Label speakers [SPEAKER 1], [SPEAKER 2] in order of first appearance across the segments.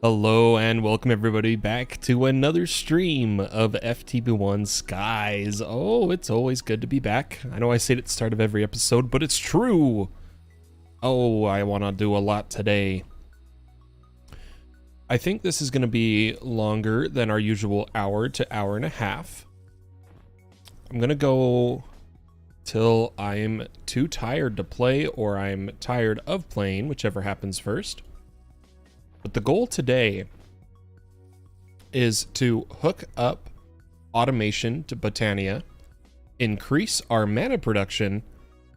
[SPEAKER 1] Hello and welcome everybody back to another stream of FTB1 Skies. Oh, it's always good to be back. I know I say it at the start of every episode, but it's true. Oh, I want to do a lot today. I think this is going to be longer than our usual hour to hour and a half. I'm going to go till I'm too tired to play or I'm tired of playing, whichever happens first. But the goal today is to hook up automation to Botania, increase our mana production,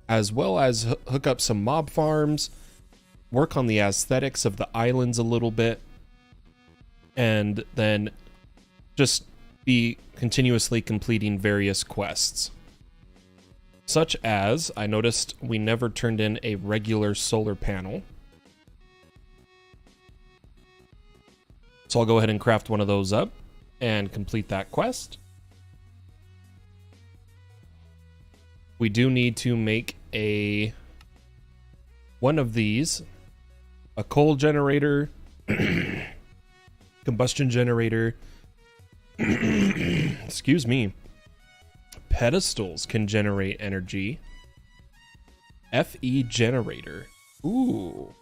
[SPEAKER 1] as well as hook up some mob farms, work on the aesthetics of the islands a little bit, and then just be continuously completing various quests. Such as, I noticed we never turned in a regular solar panel. So I'll go ahead and craft one of those up and complete that quest. We do need to make one of these, a coal generator, combustion generator, excuse me, pedestals can generate energy, FE generator, ooh.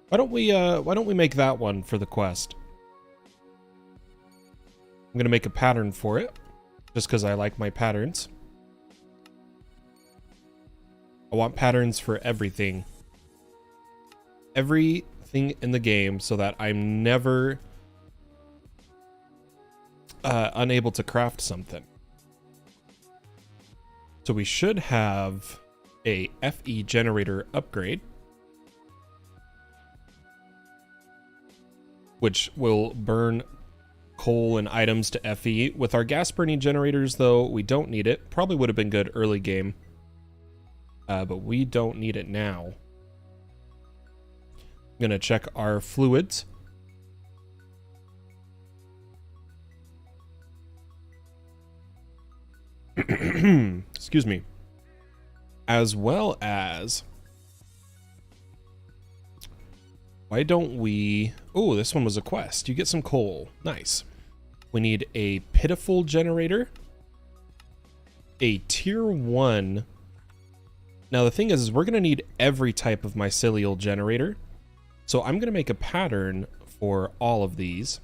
[SPEAKER 1] Why don't we make that one for the quest? I'm gonna make a pattern for it, just because I like my patterns. I want patterns for everything. Everything in the game, so that I'm never unable to craft something. So we should have a FE generator upgrade, which will burn coal and items to FE. With our gas burning generators, though, we don't need it. Probably would have been good early game, but we don't need it now. I'm gonna check our fluids. Excuse me. As well as, why don't we... Oh, this one was a quest. You get some coal. Nice. We need a pitiful generator. A tier 1. Now, the thing is we're going to need every type of mycelial generator. So I'm going to make a pattern for all of these.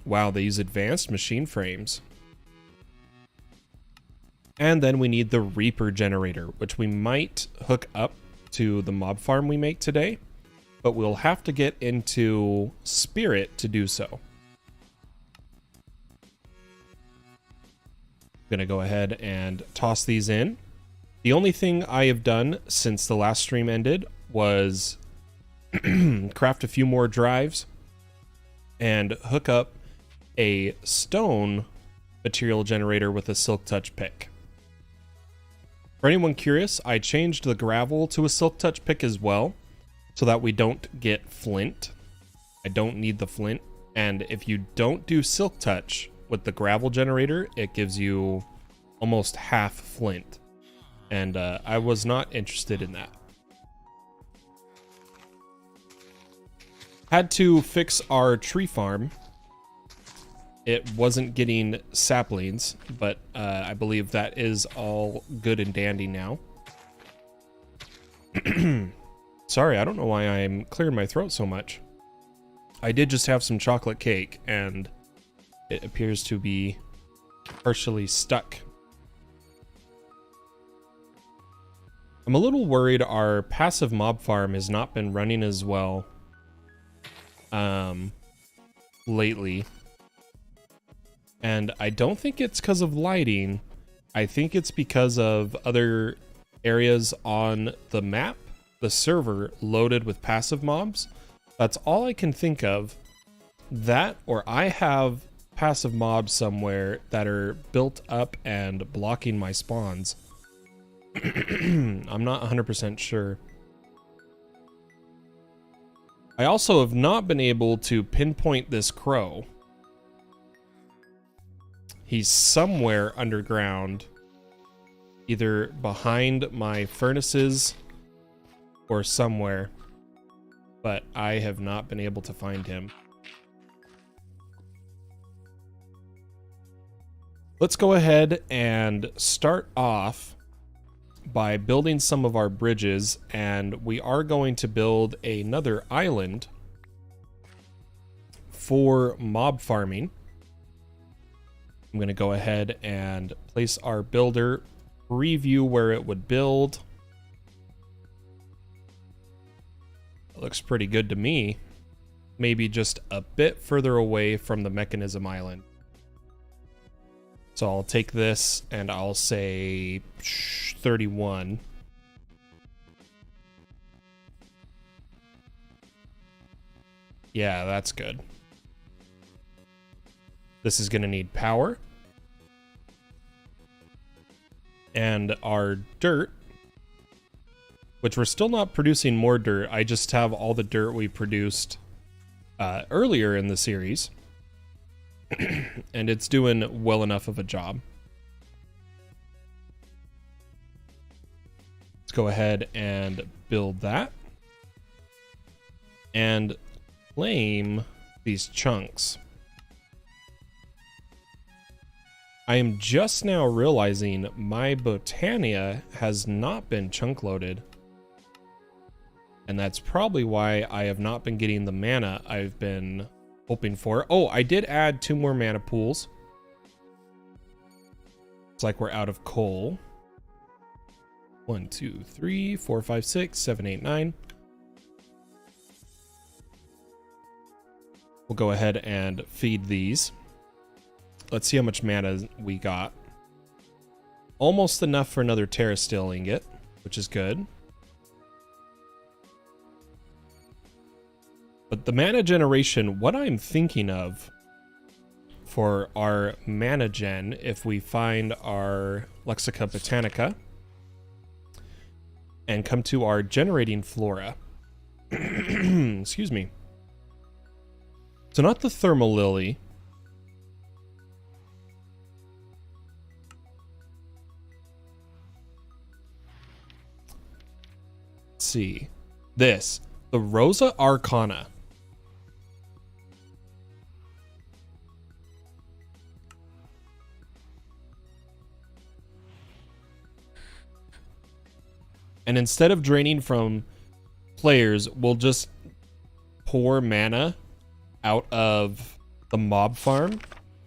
[SPEAKER 1] Wow, they use advanced machine frames. And then we need the Reaper generator, which we might hook up to the mob farm we make today, but we'll have to get into Spirit to do so. I'm gonna go ahead and toss these in. The only thing I have done since the last stream ended was craft a few more drives and hook up a stone material generator with a silk touch pick. For anyone curious, I changed the gravel to a silk touch pick as well, so that we don't get flint. I don't need the flint, and if you don't do silk touch with the gravel generator, it gives you almost half flint, and I was not interested in that. Had to fix our tree farm. It wasn't getting saplings, but I believe that is all good and dandy now. Sorry, I don't know why I'm clearing my throat so much. I did just have some chocolate cake, and it appears to be partially stuck. I'm a little worried our passive mob farm has not been running as well lately. And I don't think it's because of lighting. I think it's because of other areas on the map, the server loaded with passive mobs. That's all I can think of. That, or I have passive mobs somewhere that are built up and blocking my spawns. I'm not 100% sure. I also have not been able to pinpoint this crow. He's somewhere underground, either behind my furnaces or somewhere, but I have not been able to find him. Let's go ahead and start off by building some of our bridges, and we are going to build another island for mob farming. I'm going to go ahead and place our builder, preview where it would build. It looks pretty good to me. Maybe just a bit further away from the mechanism island. So I'll take this and I'll say 31. Yeah, that's good. This is going to need power. And our dirt, which we're still not producing more dirt. I just have all the dirt we produced earlier in the series. And it's doing well enough of a job. Let's go ahead and build that. And claim these chunks. I am just now realizing my Botania has not been chunk loaded. And that's probably why I have not been getting the mana I've been hoping for. Oh, I did add 2 more mana pools. It's like we're out of coal. 1, 2, 3, 4, 5, 6, 7, 8, 9. We'll go ahead and feed these. Let's see how much mana we got. Almost enough for another Terra Steel ingot, which is good. But the mana generation, what I'm thinking of for our mana gen, if we find our Lexica Botanica and come to our generating flora. Excuse me. So not the thermal lily. Let's see. This, the Rosa Arcana. And instead of draining from players, we'll just pour mana out of the mob farm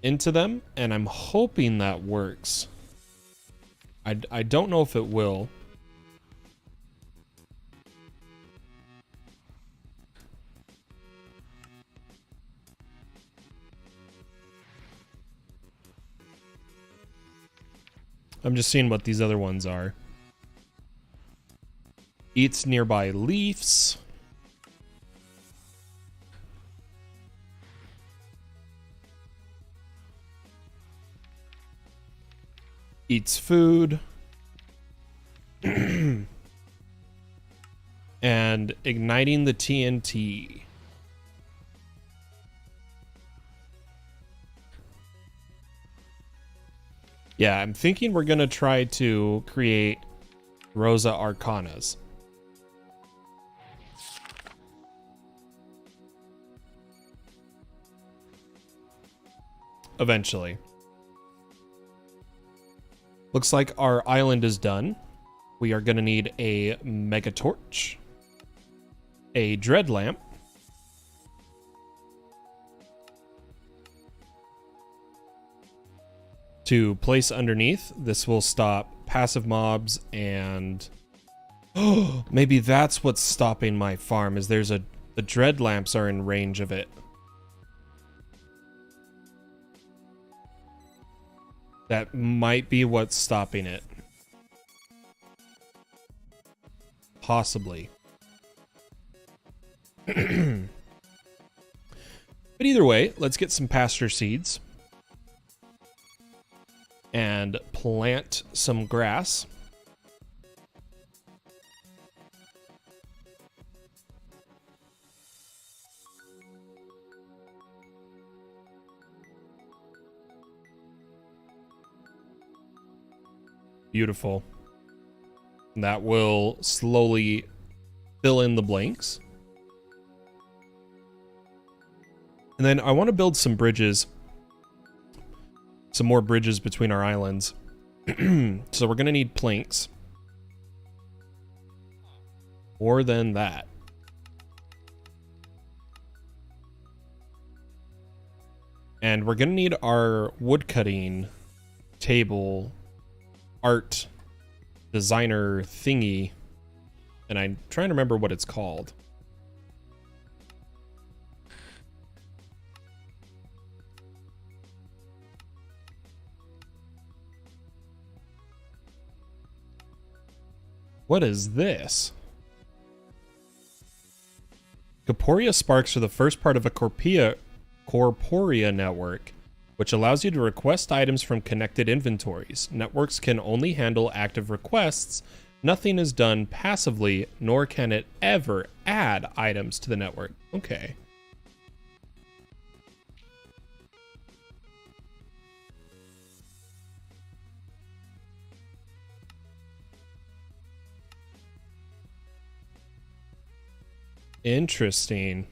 [SPEAKER 1] into them. And I'm hoping that works. I don't know if it will. I'm just seeing what these other ones are. Eats nearby leaves. Eats food. And igniting the TNT. Yeah, I'm thinking we're going to try to create Rosa Arcanas. Eventually. Looks like our island is done. We are going to need a mega torch, a dread lamp, to place underneath. This will stop passive mobs, and oh, maybe that's what's stopping my farm. Is the dread lamps are in range of it. That might be what's stopping it. Possibly. But either way, let's get some pasture seeds. And plant some grass. Beautiful. That will slowly fill in the blanks. And then I want to build some bridges. Some more bridges between our islands. So we're going to need planks. More than that. And we're going to need our woodcutting table art designer thingy. And I'm trying to remember what it's called. What is this? Corporea sparks are the first part of a Corporea network, which allows you to request items from connected inventories. Networks can only handle active requests. Nothing is done passively, nor can it ever add items to the network. Okay. Interesting.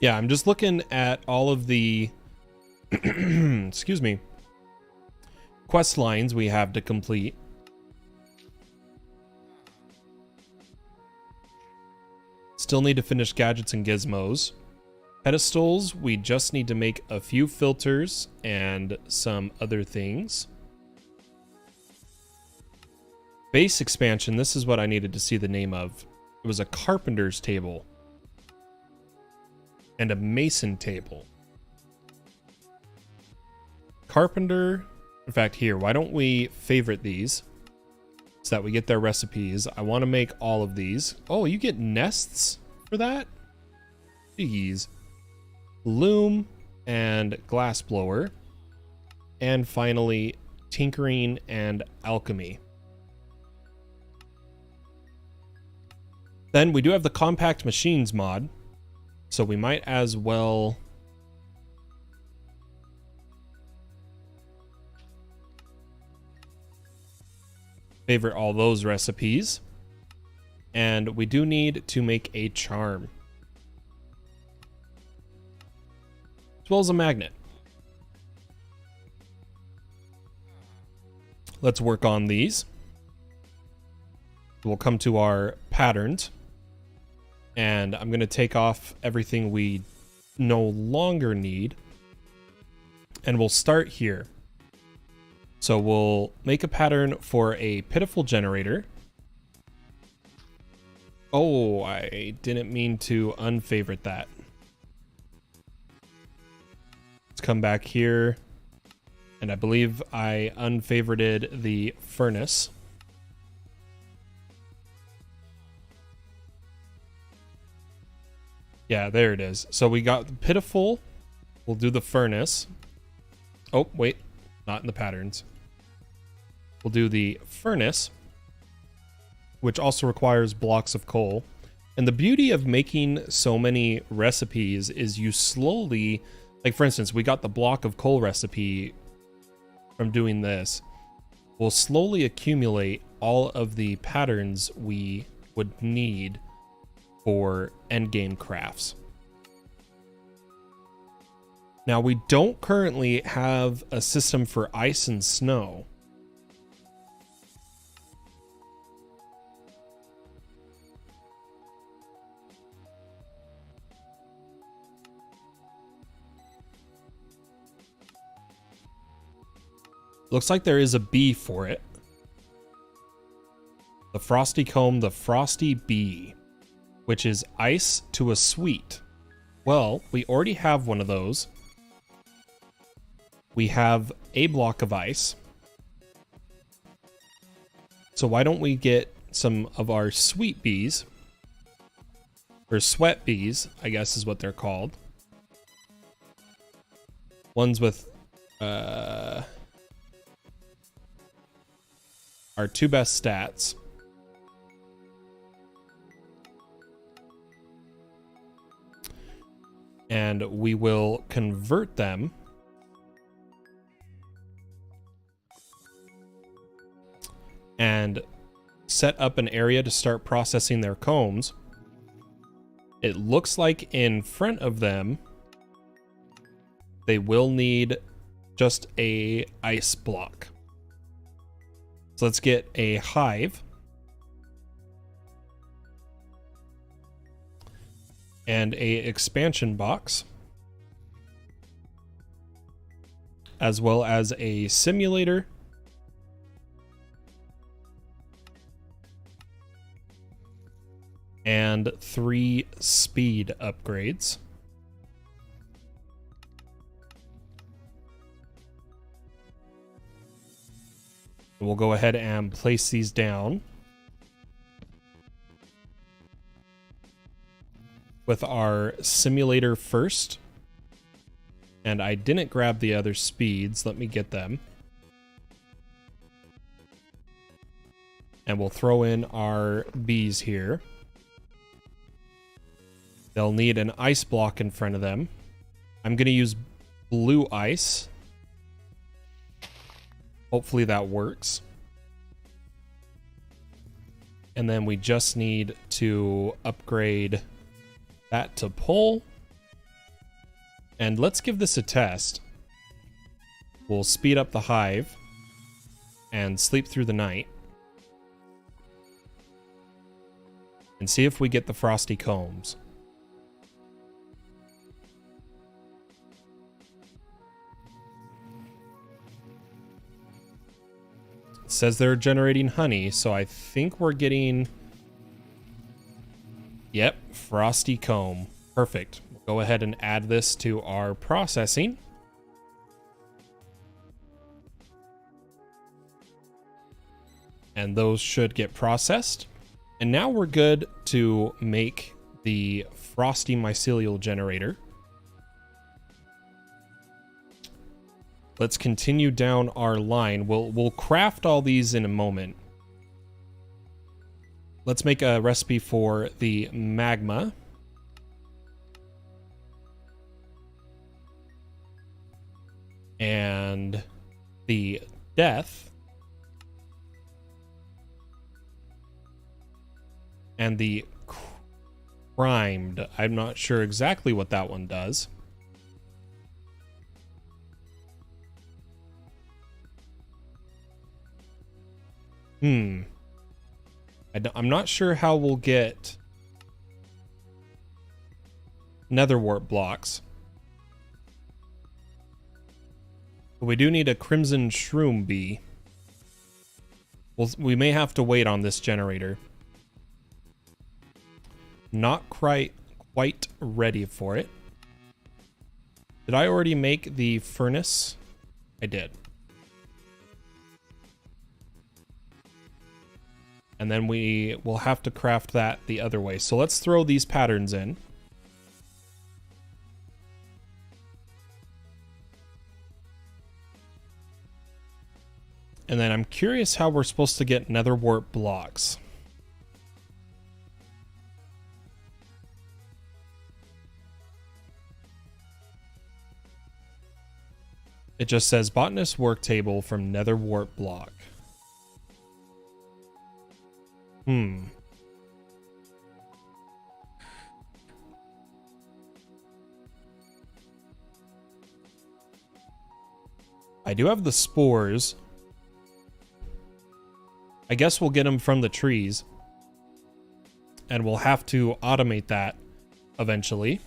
[SPEAKER 1] Yeah, I'm just looking at all of the excuse me, quest lines we have to complete. Still need to finish gadgets and gizmos. Pedestals, we just need to make a few filters and some other things. Base expansion, this is what I needed to see the name of. It was a carpenter's table. And a mason table. Carpenter, in fact here, why don't we favorite these so that we get their recipes. I want to make all of these. Oh, you get nests for that? Jeez. Loom and glassblower. And finally, tinkering and alchemy. Then we do have the compact machines mod. So we might as well favorite all those recipes. And we do need to make a charm. As well as a magnet. Let's work on these. We'll come to our patterns. And I'm going to take off everything we no longer need. And we'll start here. So we'll make a pattern for a pitiful generator. Oh, I didn't mean to unfavorite that. Let's come back here. And I believe I unfavorited the furnace. Yeah, there it is. So we got the pitiful. We'll do the furnace. Oh, wait. Not in the patterns. We'll do the furnace, which also requires blocks of coal. And the beauty of making so many recipes is you slowly, like for instance, we got the block of coal recipe from doing this. We'll slowly accumulate all of the patterns we would need for endgame crafts. Now, we don't currently have a system for ice and snow. Looks like there is a bee for it. The frosty comb, the frosty bee, which is ice to a sweet. Well, we already have one of those. We have a block of ice. So why don't we get some of our sweet bees, or sweat bees, I guess is what they're called. Ones with our two best stats. and we will convert them and set up an area to start processing their combs. It looks like in front of them, they will need just a ice block. So let's get a hive. And a expansion box. As well as a simulator. And 3 speed upgrades. We'll go ahead and place these down with our simulator first. And I didn't grab the other speeds. Let me get them. And we'll throw in our bees here. They'll need an ice block in front of them. I'm going to use blue ice. Hopefully that works. And then we just need to upgrade that to pull. And let's give this a test. We'll speed up the hive and sleep through the night. And see if we get the frosty combs. It says they're generating honey, so I think we're getting... Yep, frosty comb. Perfect. We'll go ahead and add this to our processing. And those should get processed. And now we're good to make the frosty mycelial generator. Let's continue down our line. We'll craft all these in a moment. Let's make a recipe for the magma. And the death. And the crimed. I'm not sure exactly what that one does. I'm not sure how we'll get nether wart blocks. But we do need a crimson shroom bee. We may have to wait on this generator. Not quite ready for it. Did I already make the furnace? I did. And then we will have to craft that the other way. So let's throw these patterns in. And then I'm curious how we're supposed to get nether wart blocks. It just says botanist work table from nether wart block. I do have the spores. I guess we'll get them from the trees. And we'll have to automate that eventually.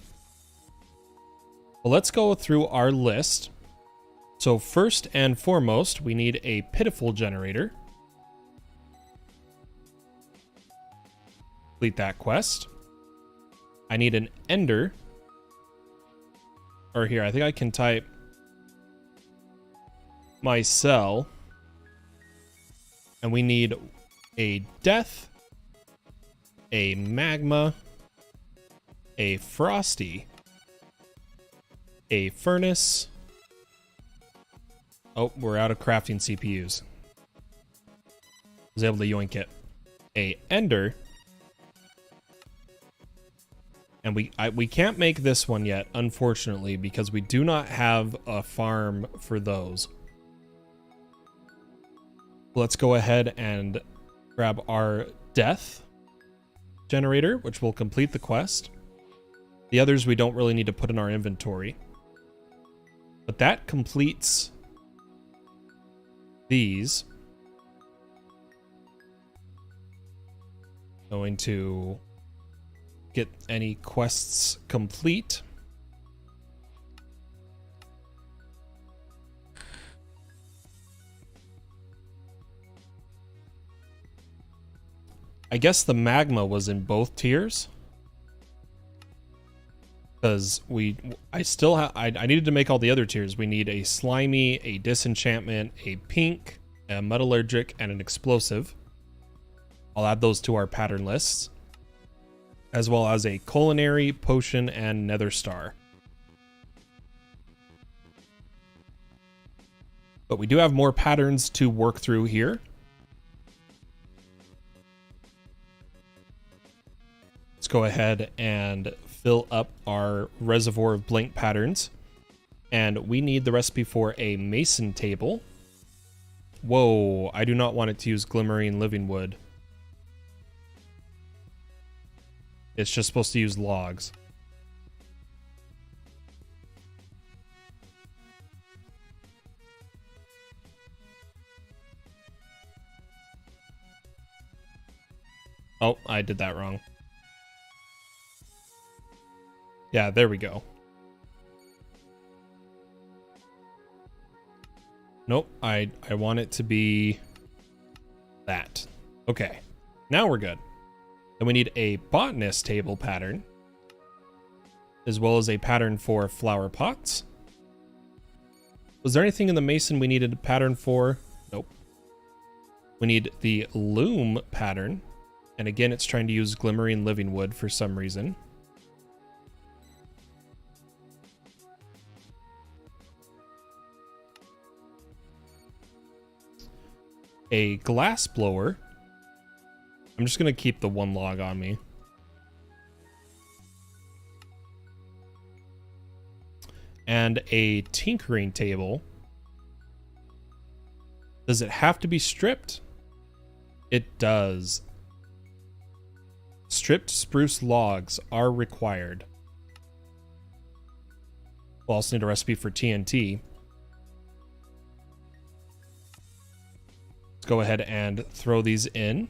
[SPEAKER 1] Well, let's go through our list. So first and foremost, we need a pitiful generator. Complete that quest. I need an ender. Or here, I think I can type my cell. And we need a death, a magma, a frosty, a furnace. Oh, we're out of crafting CPUs. Was able to yoink it. A ender. And we can't make this one yet, unfortunately, because we do not have a farm for those. Let's go ahead and grab our death generator, which will complete the quest. The others we don't really need to put in our inventory. But that completes these. Going to get any quests complete. I guess the magma was in both tiers. Because I needed to make all the other tiers. We need a slimy, a disenchantment, a pink, a metallurgic, and an explosive. I'll add those to our pattern lists, as well as a culinary, potion, and nether star. But we do have more patterns to work through here. Let's go ahead and fill up our reservoir of blank patterns. And we need the recipe for a mason table. Whoa, I do not want it to use glimmering living wood. It's just supposed to use logs. Oh, I did that wrong. Yeah, there we go. Nope, I want it to be that. Okay, now we're good. Then we need a botanist table pattern, as well as a pattern for flower pots. Was there anything in the mason we needed a pattern for? Nope. We need the loom pattern, and again, it's trying to use glimmering living wood for some reason. A glass blower. I'm just gonna keep the one log on me. And a tinkering table. Does it have to be stripped? It does. Stripped spruce logs are required. We'll also need a recipe for TNT. Let's go ahead and throw these in.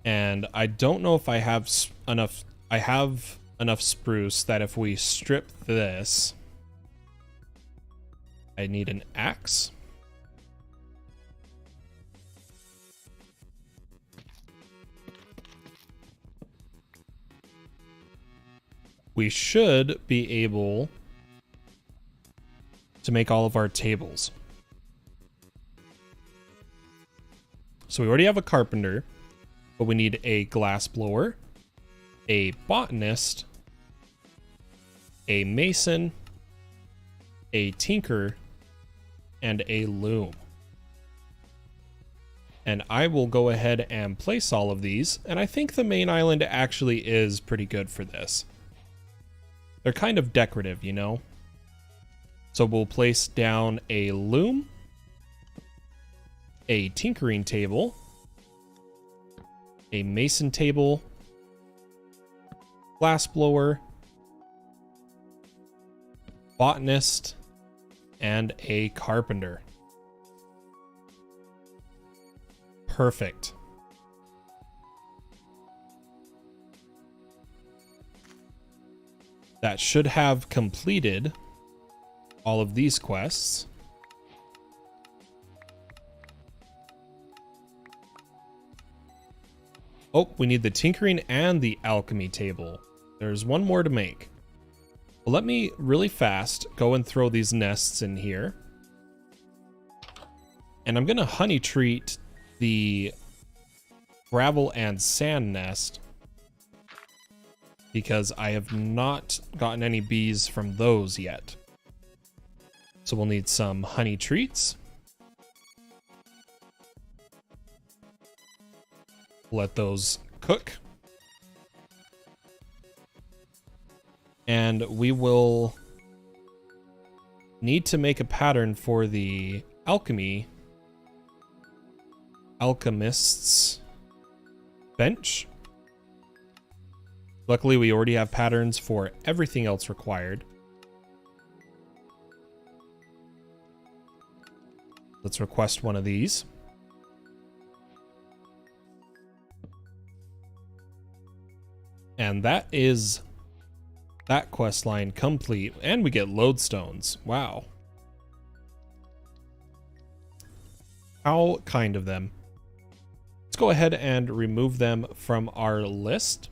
[SPEAKER 1] And I don't know if I have enough. I have enough spruce that if we strip this, I need an axe. We should be able to make all of our tables. So we already have a carpenter, but we need a glass blower, a botanist, a mason, a tinker, and a loom. And I will go ahead and place all of these, and I think the main island actually is pretty good for this. They're kind of decorative, you know? So we'll place down a loom, a tinkering table, a mason table, glass blower, botanist, and a carpenter. Perfect. That should have completed all of these quests. Oh, we need the tinkering and the alchemy table. There's one more to make. Well, let me really fast go and throw these nests in here. And I'm gonna honey treat the gravel and sand nest, because I have not gotten any bees from those yet. So we'll need some honey treats. Let those cook. And we will need to make a pattern for the alchemist's bench. Luckily, we already have patterns for everything else required. Let's request one of these. And that is that quest line complete. And we get lodestones. Wow. How kind of them. Let's go ahead and remove them from our list.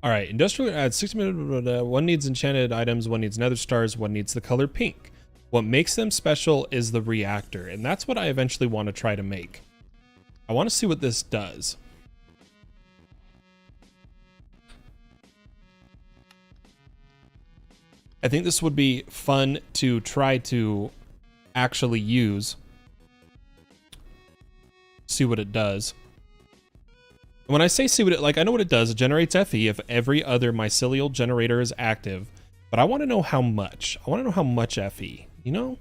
[SPEAKER 1] All right, industrial adds 60 minutes. One needs enchanted items, one needs nether stars, one needs the color pink. What makes them special is the reactor, and that's what I eventually want to try to make. I want to see what this does. I think this would be fun to try to actually use. See what it does. When I say see what it, like, I know what it does. It generates FE if every other mycelial generator is active, but I want to know how much. I want to know how much FE, you know?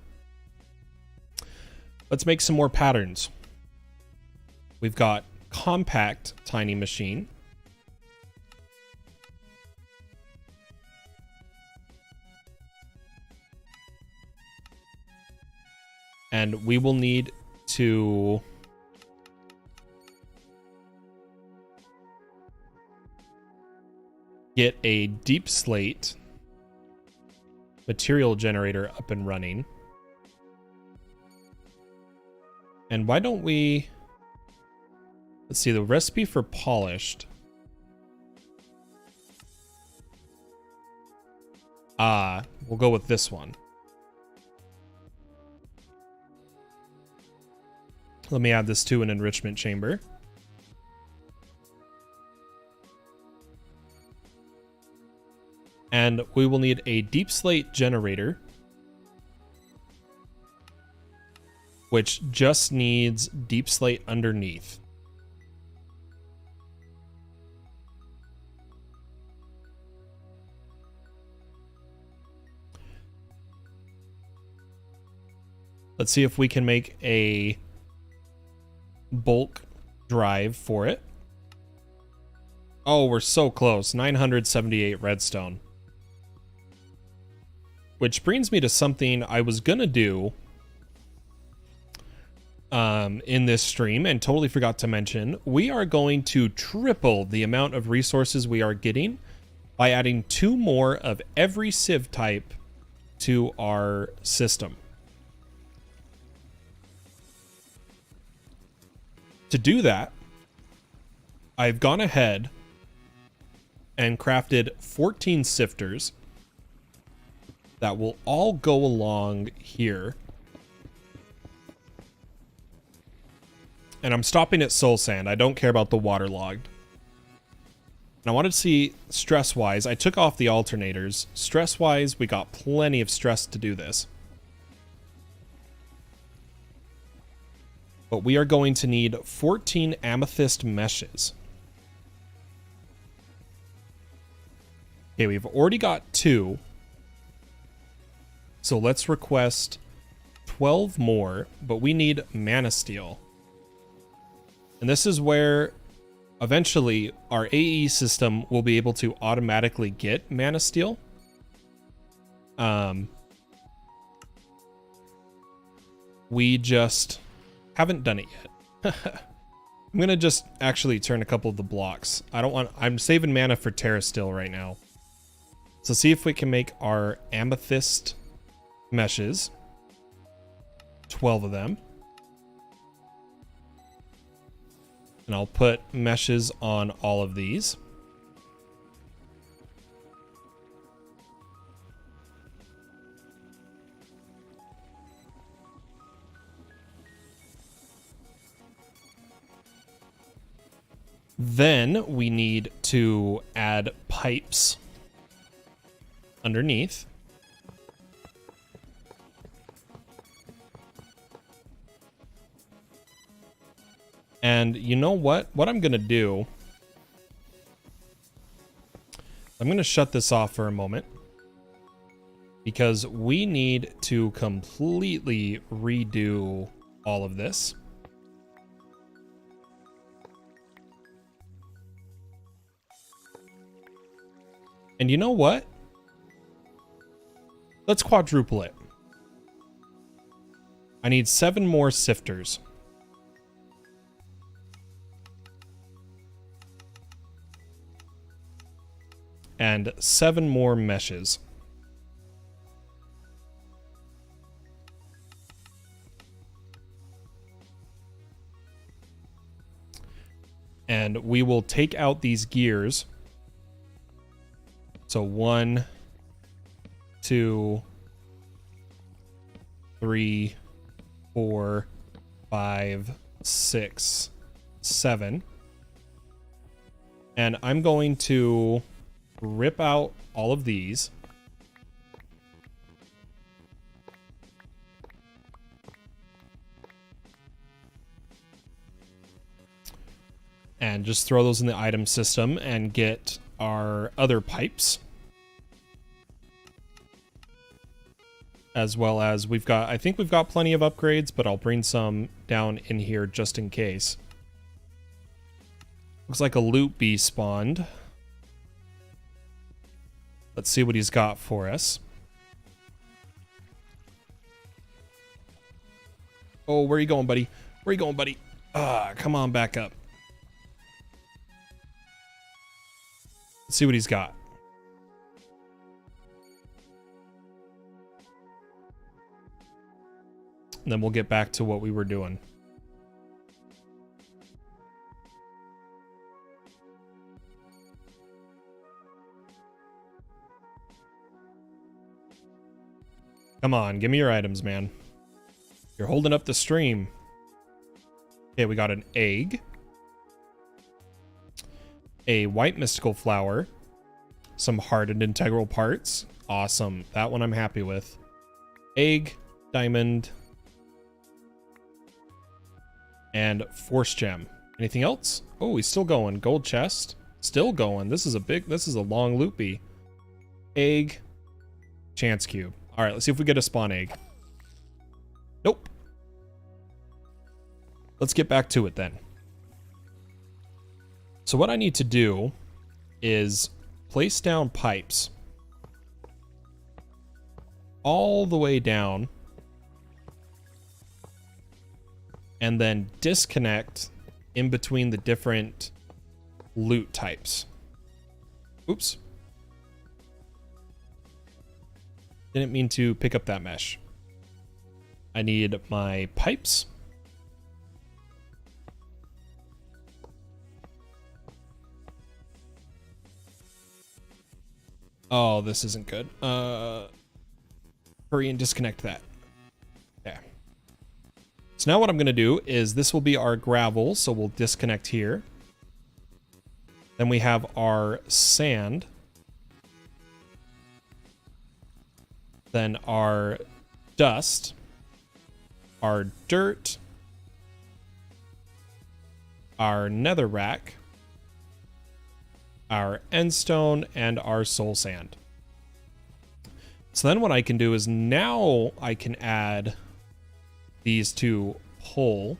[SPEAKER 1] Let's make some more patterns. We've got compact tiny machine. And we will need to get a deep slate material generator up and running. And why don't we, let's see, the recipe for polished. We'll go with this one. Let me add this to an enrichment chamber. And we will need a deep slate generator, which just needs deep slate underneath. Let's see if we can make a bulk drive for it. Oh, we're so close. 978 redstone. Which brings me to something I was gonna do in this stream and totally forgot to mention. We are going to triple the amount of resources we are getting by adding 2 more of every sieve type to our system. To do that, I've gone ahead and crafted 14 sifters that will all go along here. And I'm stopping at soul sand. I don't care about the waterlogged. And I wanted to see stress-wise. I took off the alternators. Stress-wise, we got plenty of stress to do this. But we are going to need 14 amethyst meshes. Okay, we've already got 2. So let's request 12 more, but we need mana steel. And this is where eventually our AE system will be able to automatically get mana steel. We just haven't done it yet. I'm gonna just actually turn a couple of the blocks. I'm saving mana for Terra Steel right now. So see if we can make our amethyst meshes. 12 of them. And I'll put meshes on all of these. Then we need to add pipes underneath. And you know what? What I'm going to do, I'm going to shut this off for a moment because we need to completely redo all of this. And you know what? Let's quadruple it. I need 7 more sifters. And 7 more meshes. And we will take out these gears. So 1, 2, 3, 4, 5, 6, 7. And I'm going to rip out all of these. And just throw those in the item system and get our other pipes. As well as I think we've got plenty of upgrades, but I'll bring some down in here just in case. Looks like a loot bee spawned. Let's see what he's got for us. Oh, where are you going, buddy? Where are you going, buddy? Come on back up. Let's see what he's got. And then we'll get back to what we were doing. Come on, give me your items, man. You're holding up the stream. Okay, we got an egg. A white mystical flower. Some hardened integral parts. Awesome. That one I'm happy with. Egg, diamond, and force gem. Anything else? Oh, he's still going. Gold chest. Still going. This is a long loopy. Egg. Chance cube. All right, let's see if we get a spawn egg. Nope. Let's get back to it then. So what I need to do is place down pipes all the way down and then disconnect in between the different loot types. Oops. Didn't mean to pick up that mesh. I need my pipes. Oh, this isn't good. Hurry and disconnect that. Okay. So now what I'm going to do is this will be our gravel, so we'll disconnect here. Then we have our sand. Then our dust. Our dirt. Our netherrack. Our endstone, and our soul sand. So then what I can do is now I can add these to pull.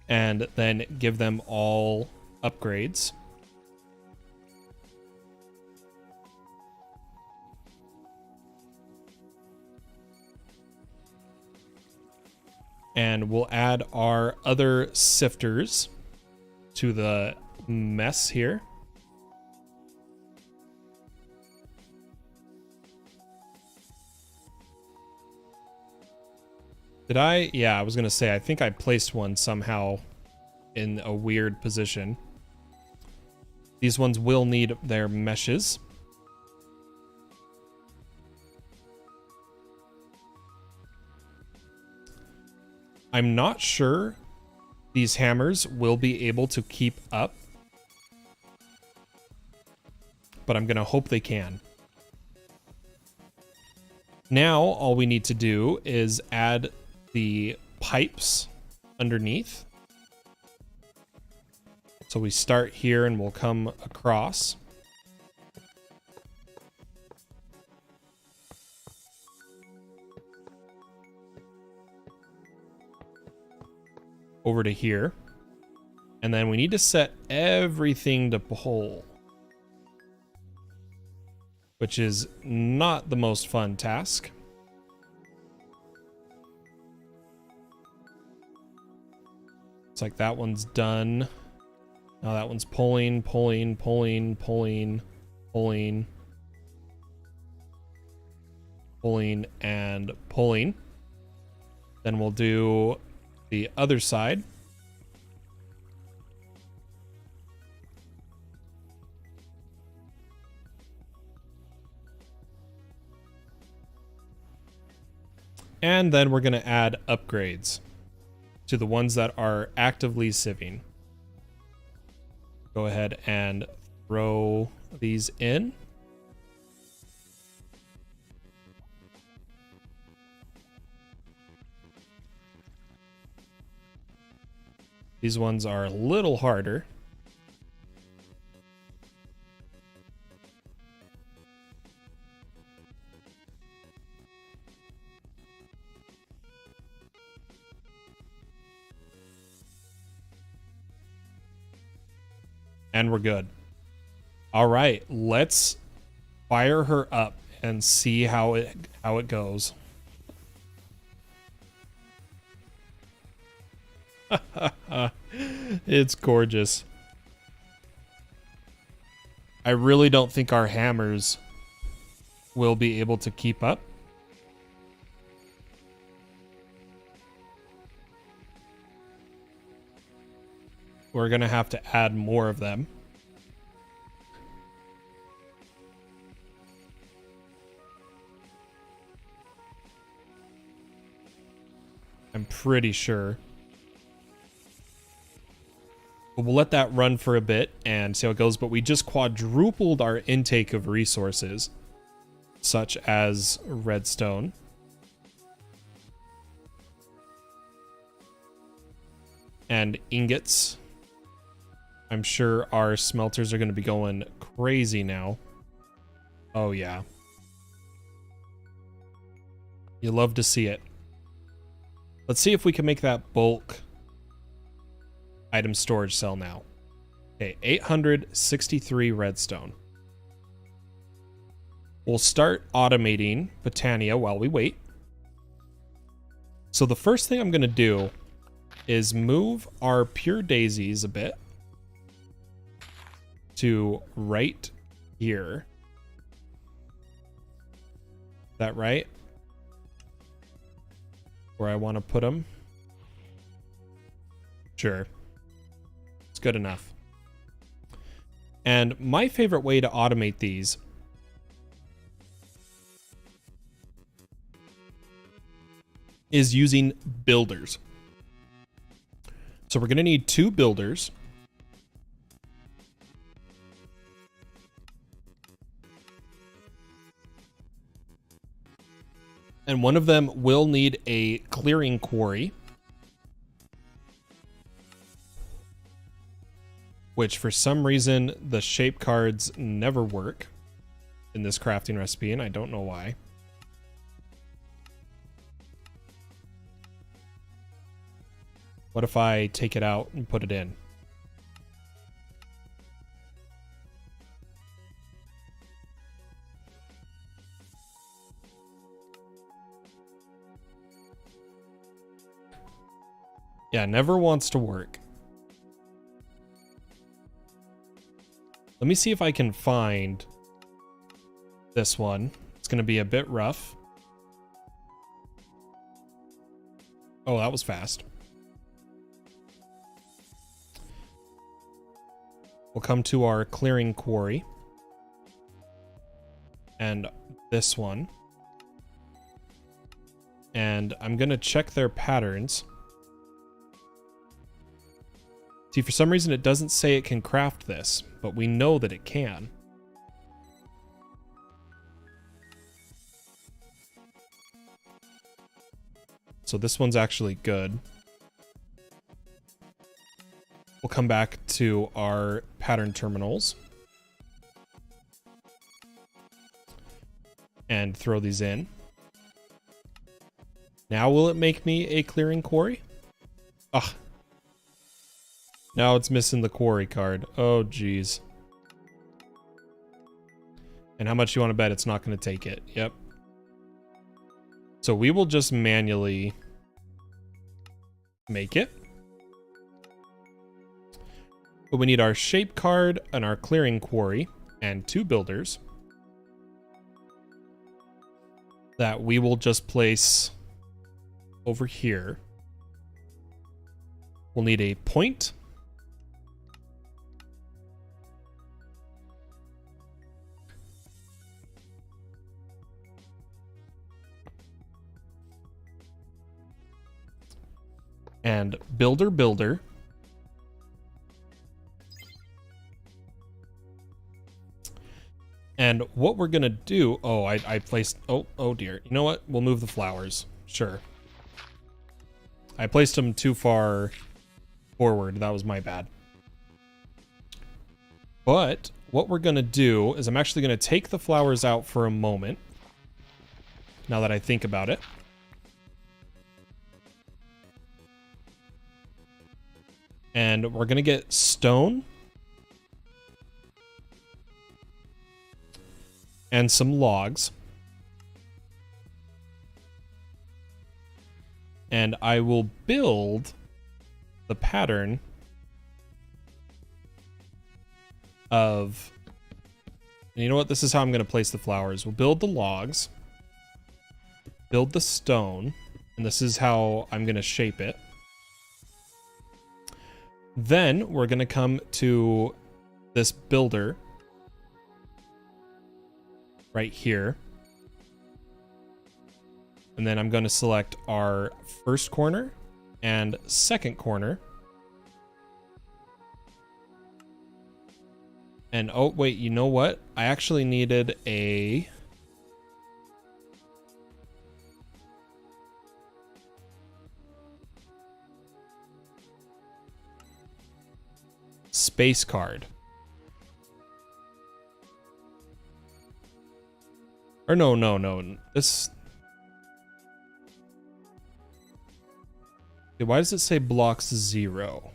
[SPEAKER 1] And then give them all upgrades. And we'll add our other sifters to the mess here. Did I? Yeah, I was going to say, I think I placed one somehow in a weird position. These ones will need their meshes. I'm not sure these hammers will be able to keep up, but I'm going to hope they can. Now, all we need to do is add the pipes underneath. So we start here and we'll come across. Over to here. And then we need to set everything to pole, which is not the most fun task. It's like that one's done. Now that one's pulling, pulling, pulling, pulling, pulling, pulling, and pulling. Then we'll do the other side. And then we're going to add upgrades to the ones that are actively sieving. Go ahead and throw these in. These ones are a little harder. And we're good. All right, let's fire her up and see how it goes. It's gorgeous. I really don't think our hammers will be able to keep up. We're gonna have to add more of them. I'm pretty sure. But we'll let that run for a bit and see how it goes. But we just quadrupled our intake of resources, such as redstone. And ingots. I'm sure our smelters are going to be going crazy now. Oh, yeah. You love to see it. Let's see if we can make that bulk item storage cell now. Okay, 863 redstone. We'll start automating Botania while we wait. So the first thing I'm going to do is move our pure daisies a bit to right here. Is that right? Where I want to put them? Sure. It's good enough. And my favorite way to automate these is using builders. So we're going to need 2 builders. And one of them will need a clearing quarry, which for some reason the shape cards never work in this crafting recipe, and I don't know why. What if I take it out and put it in? Yeah, never wants to work. Let me see if I can find this one. It's going to be a bit rough. Oh, that was fast. We'll come to our clearing quarry. And this one. And I'm going to check their patterns. See, for some reason it doesn't say it can craft this, but we know that it can. So this one's actually good. We'll come back to our pattern terminals and throw these in. Now will it make me a clearing quarry? Ugh. Now it's missing the quarry card. Oh, geez. And how much you want to bet it's not going to take it? Yep. So we will just manually make it. But we need our shape card and our clearing quarry and 2 builders that we will just place over here. We'll need a point. And builder. And what we're gonna do, oh, I placed, oh dear. You know what? We'll move the flowers. Sure. I placed them too far forward. That was my bad. But what we're gonna do is I'm actually gonna take the flowers out for a moment. Now that I think about it. And we're gonna get stone. And some logs. And I will build the pattern of... And you know what? This is how I'm going to place the flowers. We'll build the logs. Build the stone. And this is how I'm going to shape it. Then we're going to come to this builder right here. And then I'm going to select our first corner and second corner. And oh, wait, you know what? I actually needed a... space card. Or no. This... Why does it say blocks 0?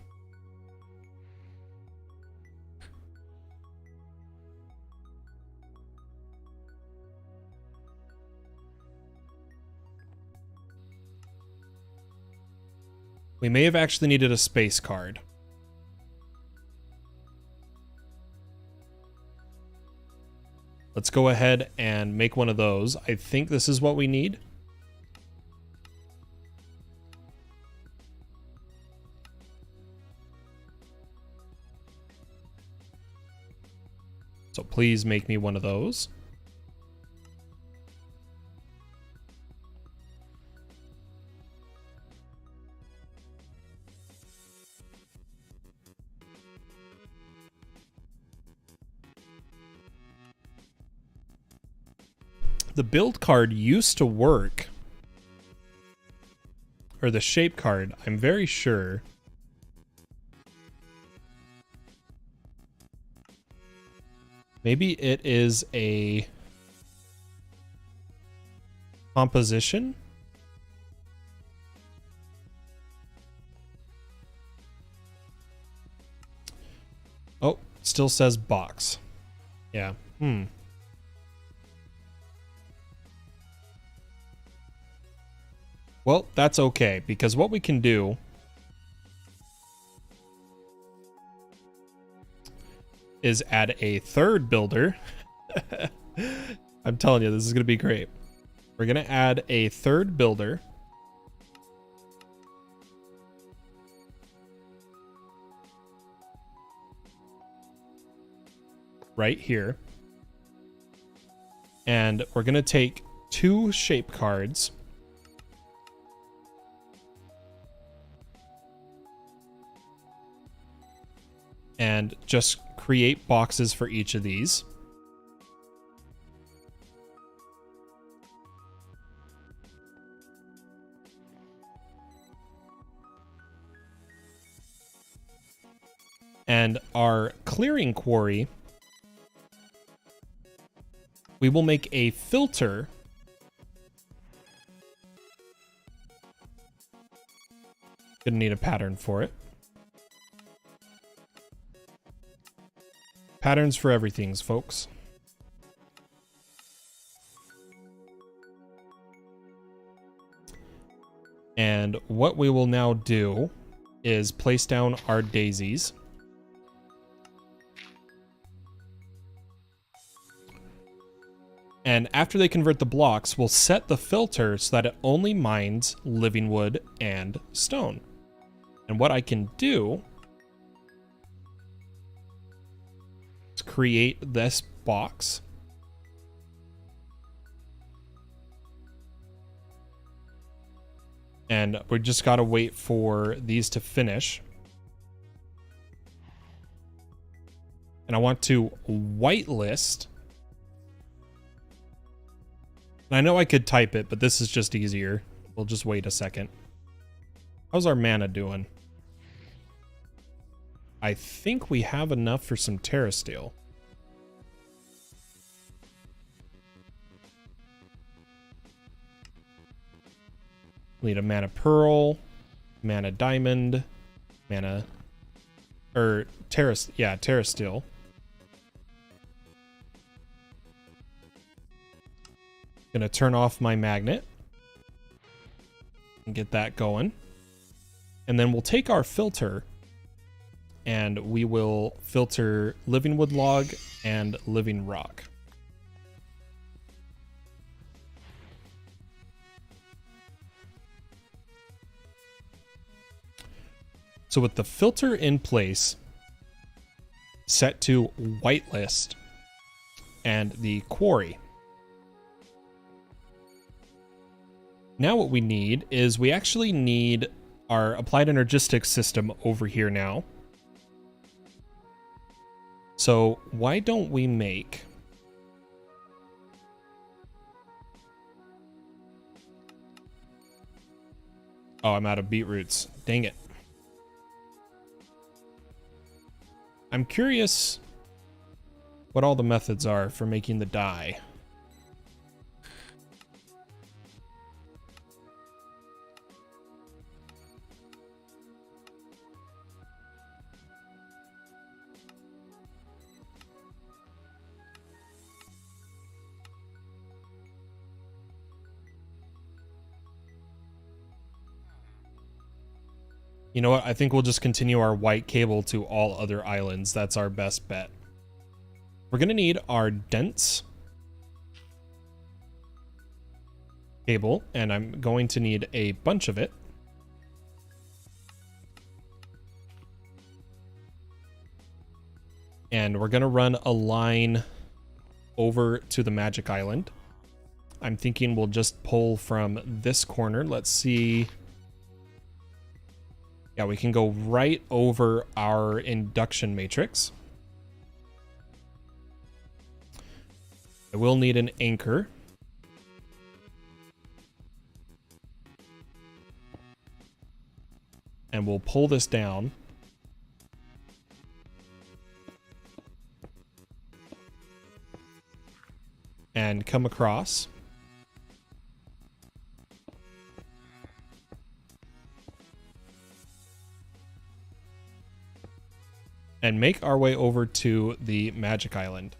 [SPEAKER 1] We may have actually needed a space card. Let's go ahead and make one of those. I think this is what we need. So please make me one of those. The build card used to work. Or the shape card, I'm very sure. Maybe it is a composition? Oh, still says box. Yeah. Well, that's okay, because what we can do is add a third builder. I'm telling you, this is going to be great. We're going to add a third builder. Right here. And we're going to take 2 shape cards. And just create boxes for each of these. And our clearing quarry, we will make a filter gonna need a pattern for it. Patterns for everything, folks. And what we will now do is place down our daisies. And after they convert the blocks, we'll set the filter so that it only mines living wood and stone. And what I can do is create this box. And we just gotta wait for these to finish. And I want to whitelist. And I know I could type it, but this is just easier. We'll just wait a second. How's our mana doing? I think we have enough for some terrasteel. We need a mana pearl, mana diamond, mana, or terrasteel. Gonna turn off my magnet and get that going. And then we'll take our filter and we will filter living wood log and living rock. So with the filter in place, set to whitelist and the quarry. Now what we need is we actually need our applied energistics system over here now. So why don't we make oh, I'm out of beetroots. Dang it. I'm curious what all the methods are for making the dye. You know what? I think we'll just continue our white cable to all other islands. That's our best bet. We're going to need our dense cable, and I'm going to need a bunch of it. And we're going to run a line over to the magic island. I'm thinking we'll just pull from this corner. Let's see. Yeah, we can go right over our induction matrix. I will need an anchor. And we'll pull this down. And come across. And make our way over to the magic island.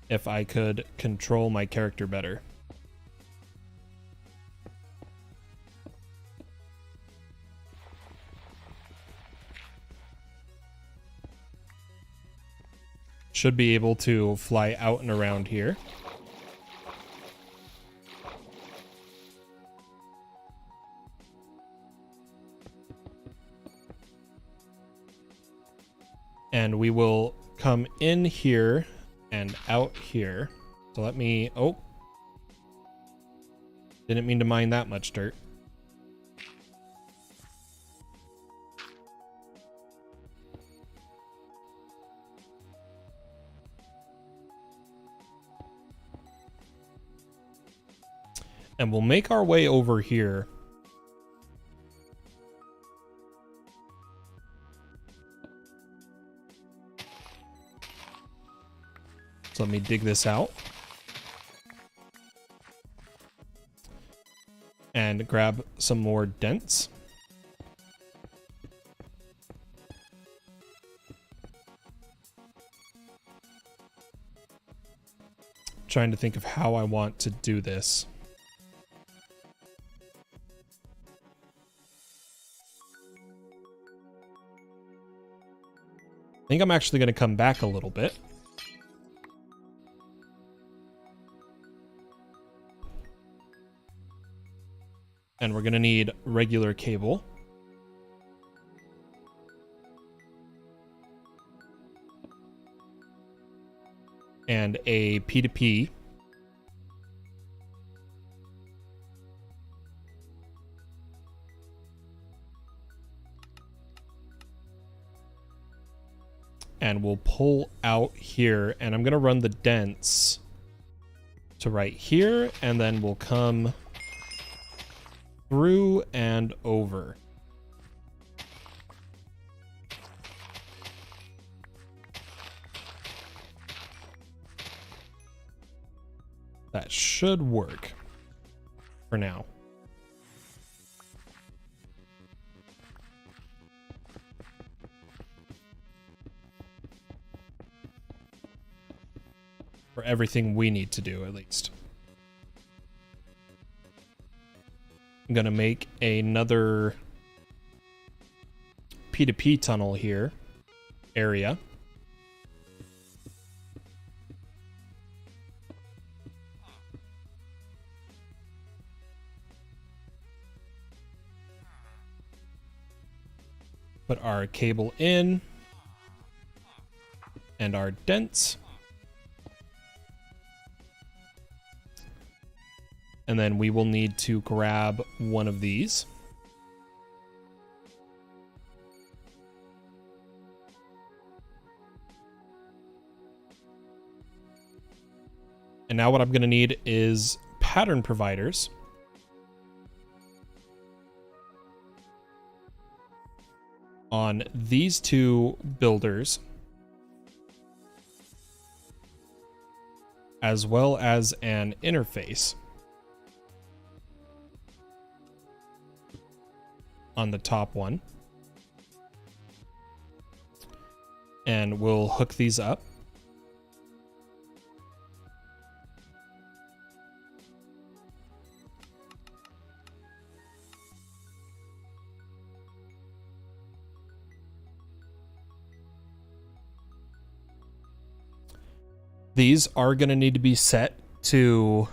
[SPEAKER 1] If I could control my character better. Should be able to fly out and around here. And we will come in here and out here. So let me, oh. Didn't mean to mine that much dirt. And we'll make our way over here. So let me dig this out. And grab some more dents. Trying to think of how I want to do this. I think I'm actually going to come back a little bit. And we're going to need regular cable. And a P2P. And we'll pull out here, and I'm going to run the dents to right here, and then we'll come through and over. That should work for now. For everything we need to do, at least. I'm going to make another P2P tunnel here, area. Put our cable in and our dents. And then we will need to grab one of these. And now what I'm going to need is pattern providers. On these two builders, as well as an interface on the top one. And we'll hook these up. These are going to need to be set to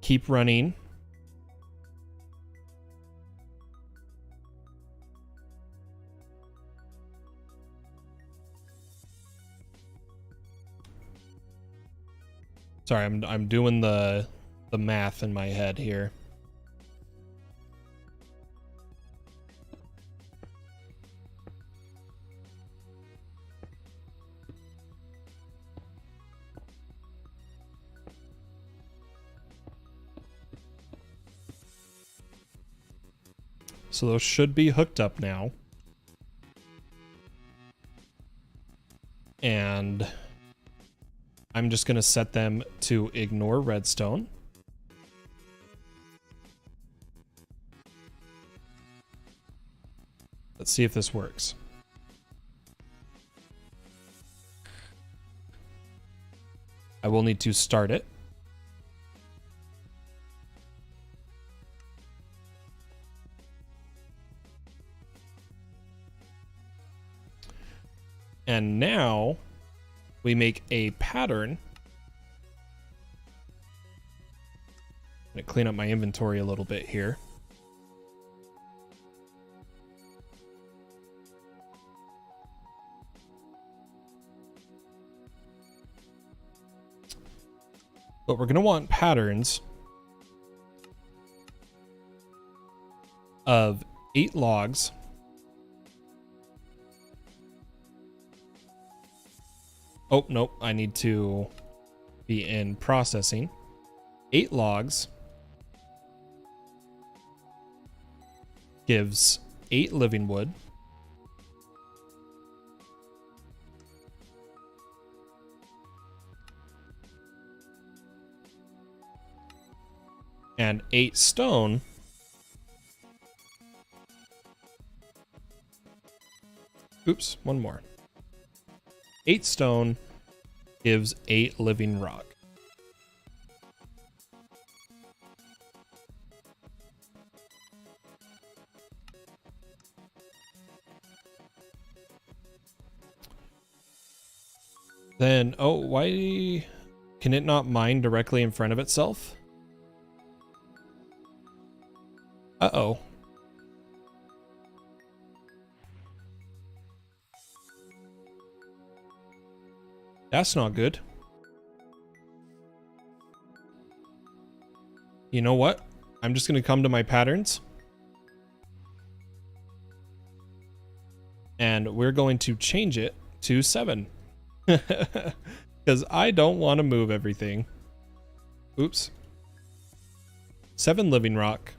[SPEAKER 1] keep running. Sorry, I'm doing the math in my head here. So those should be hooked up now. And I'm just going to set them to ignore redstone. Let's see if this works. I will need to start it. And now we make a pattern. I'm going to clean up my inventory a little bit here. But we're going to want patterns of 8 logs. Oh, nope, I need to be in processing. 8 logs gives 8 living wood. And 8 stone oops, one more. 8 stone gives 8 living rock. Then, oh, why can it not mine directly in front of itself? Uh-oh. That's not good. You know what? I'm just going to come to my patterns. And we're going to change it to 7. Because I don't want to move everything. Oops. 7 living rock.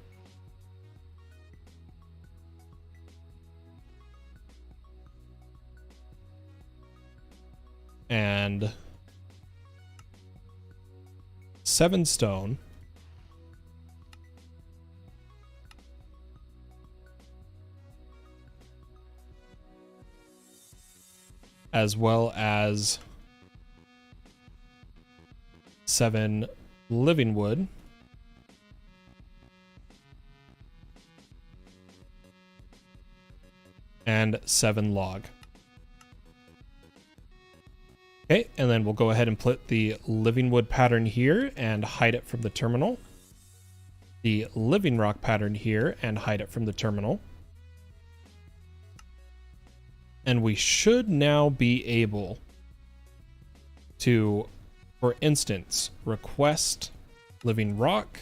[SPEAKER 1] And 7 stone. As well as 7 living wood. And 7 log. Okay, and then we'll go ahead and put the living wood pattern here and hide it from the terminal. The living rock pattern here and hide it from the terminal. And we should now be able to, for instance, request living rock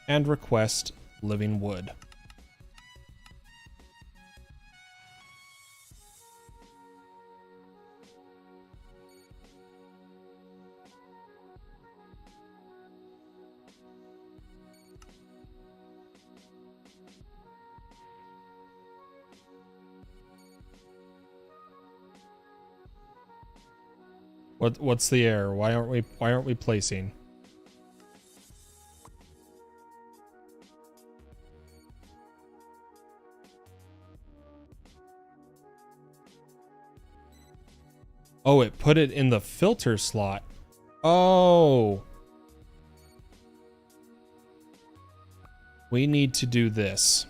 [SPEAKER 1] and request living wood. What's the error? Why aren't we placing? Oh, it put it in the filter slot. Oh. We need to do this.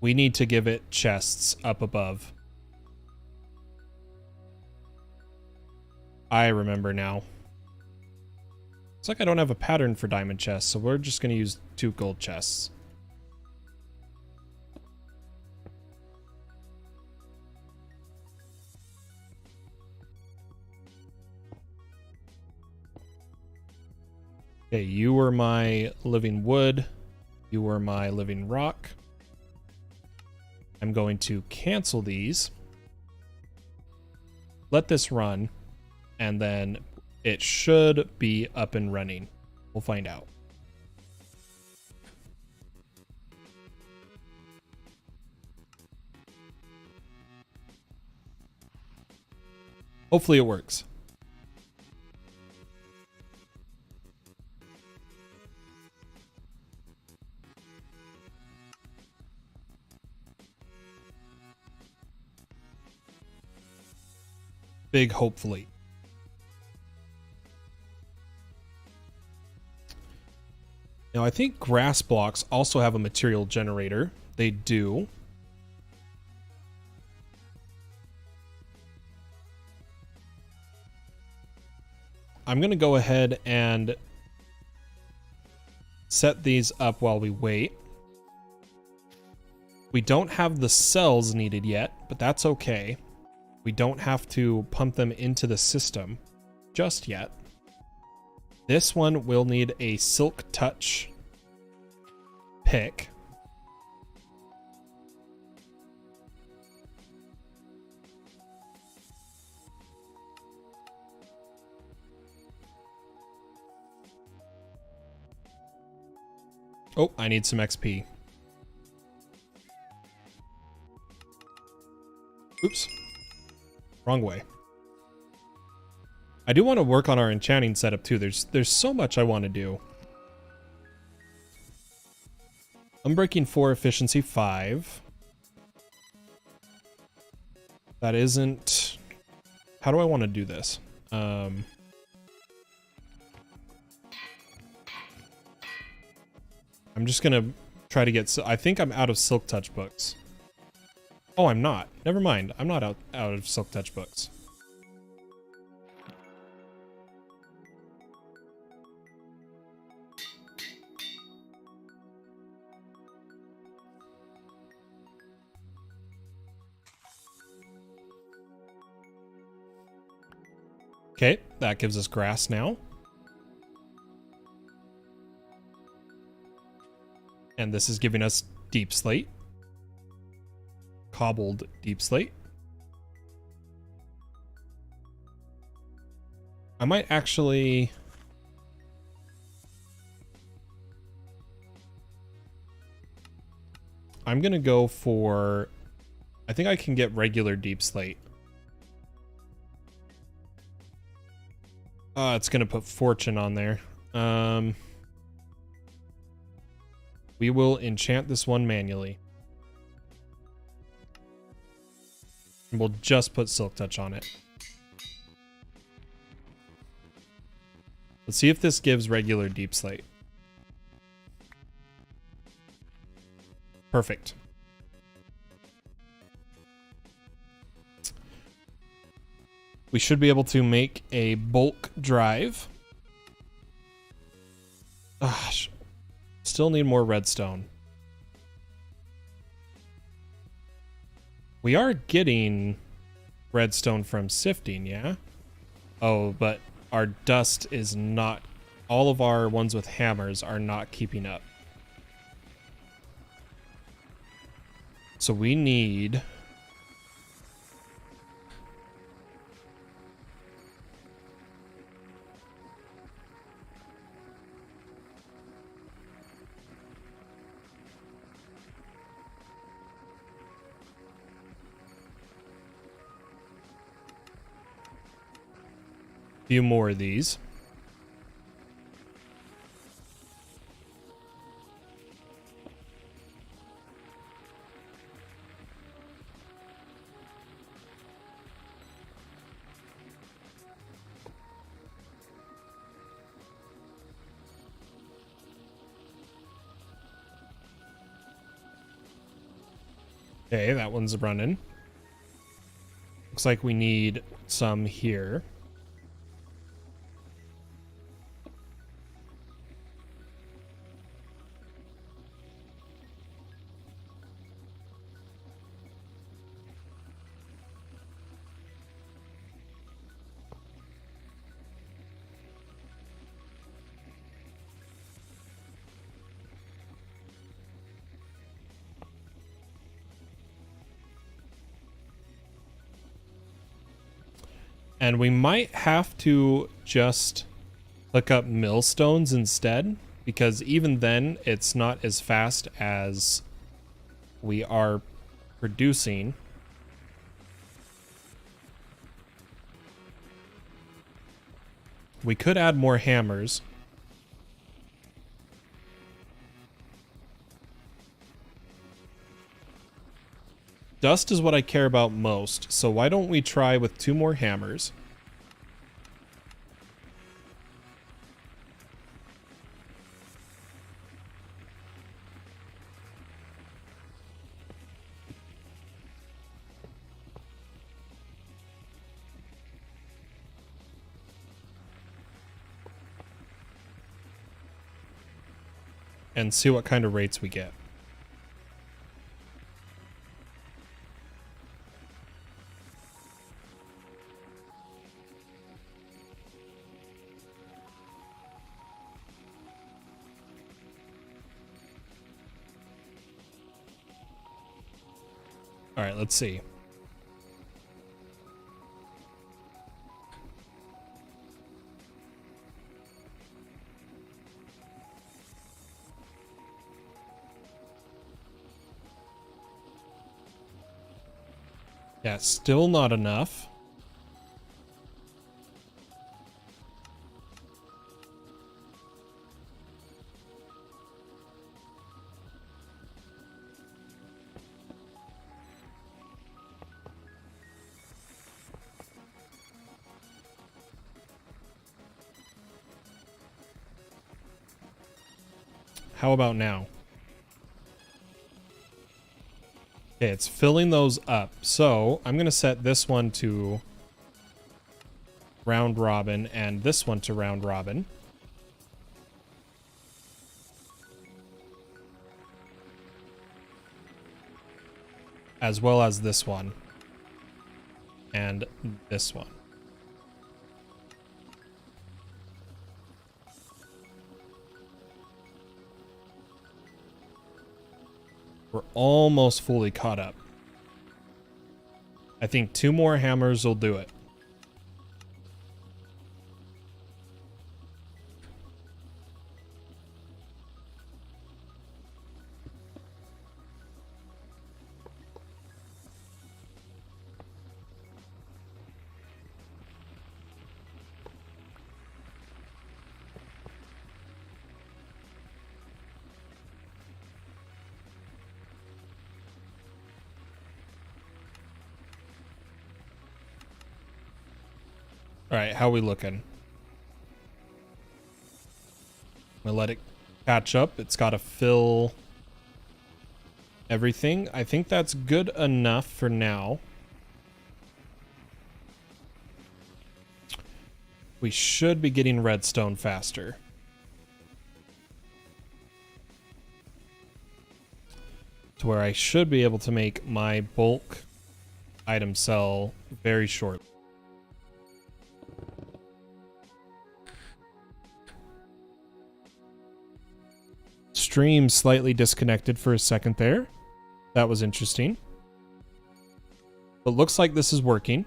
[SPEAKER 1] We need to give it chests up above. I remember now. It's like I don't have a pattern for diamond chests, so we're just going to use 2 gold chests. Okay, you were my living wood. You were my living rock. I'm going to cancel these. Let this run, and then it should be up and running. We'll find out. Hopefully it works. Big hopefully. Now I think grass blocks also have a material generator. They do. I'm going to go ahead and set these up while we wait. We don't have the cells needed yet, but that's okay. We don't have to pump them into the system just yet. This one will need a silk touch pick. Oh, I need some XP. Oops. Wrong way. I do want to work on our enchanting setup too. There's so much I want to do. Unbreaking 4, efficiency 5. That isn't... How do I want to do this? I'm just gonna try to get... I think I'm out of Silk Touch books. Oh, I'm not. Never mind. I'm not out of Silk Touch books. Okay, that gives us grass now. And this is giving us deep slate. Cobbled deep slate. I might actually... I'm gonna go for... I think I can get regular deep slate. It's gonna put fortune on there. We will enchant this one manually. And we'll just put Silk Touch on it. Let's see if this gives regular deep slate. Perfect. We should be able to make a bulk drive. Gosh, still need more redstone. We are getting redstone from sifting, yeah? Oh, but our dust is not... All of our ones with hammers are not keeping up. So we need... few more of these. Okay, that one's running. Looks like we need some here. And we might have to just hook up millstones instead, because even then it's not as fast as we are producing. We could add more hammers. Dust is what I care about most, so why don't we try with 2 more hammers? And see what kind of rates we get. All right, let's see. Yeah, still not enough. How about now? Okay, it's filling those up. So I'm going to set this one to round robin and this one to round robin. As well as this one. And this one. We're almost fully caught up. I think 2 more hammers will do it. All right, how we looking? I'm gonna let it catch up. It's got to fill everything. I think that's good enough for now. We should be getting redstone faster. To where I should be able to make my bulk item sell very shortly. Stream slightly disconnected for a second there. That was interesting. But looks like this is working.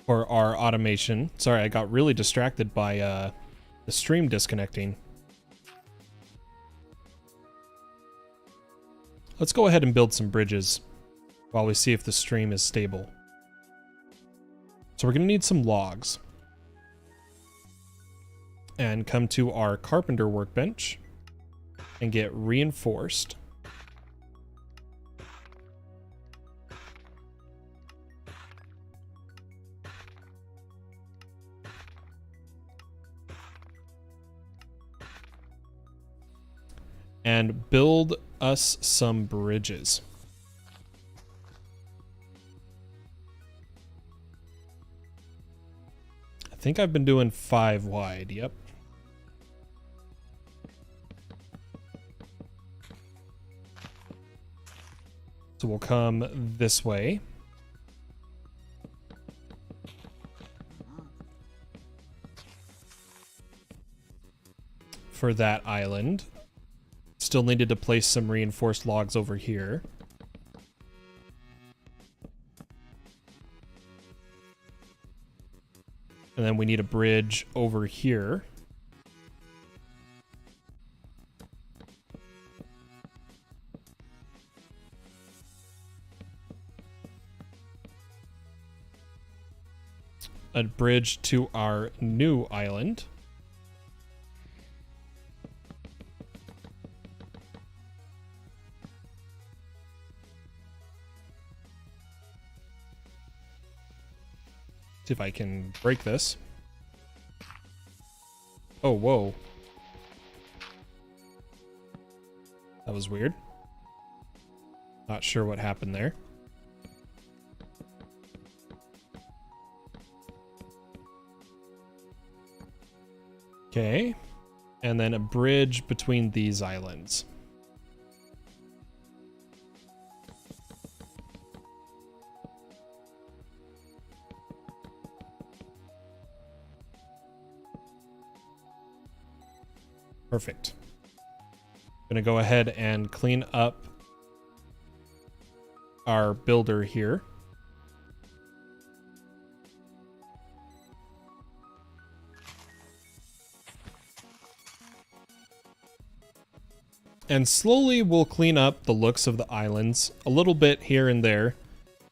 [SPEAKER 1] For our automation. Sorry, I got really distracted by the stream disconnecting. Let's go ahead and build some bridges while we see if the stream is stable. So we're going to need some logs. And come to our carpenter workbench and get reinforced. And build us some bridges. I think I've been doing 5 wide, yep. So we'll come this way. For that island. Still needed to place some reinforced logs over here. And then we need a bridge over here. A bridge to our new island. See if I can break this. Oh, whoa. That was weird. Not sure what happened there. Okay. And then a bridge between these islands. Perfect. I'm gonna go ahead and clean up our builder here. And slowly we'll clean up the looks of the islands. A little bit here and there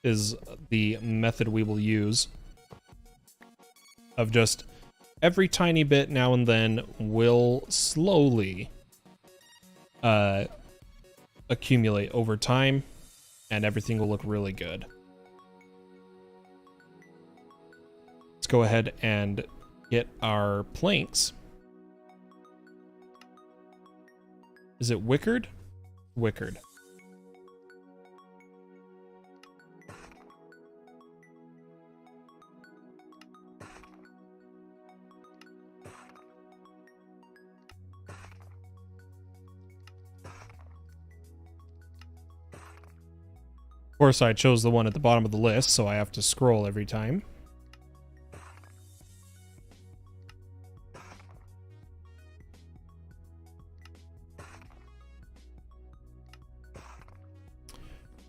[SPEAKER 1] is the method we will use. Of just every tiny bit now and then will slowly accumulate over time. and everything will look really good. Let's go ahead and get our planks. Is it wickered? Wickered. Of course, I chose the one at the bottom of the list, so I have to scroll every time.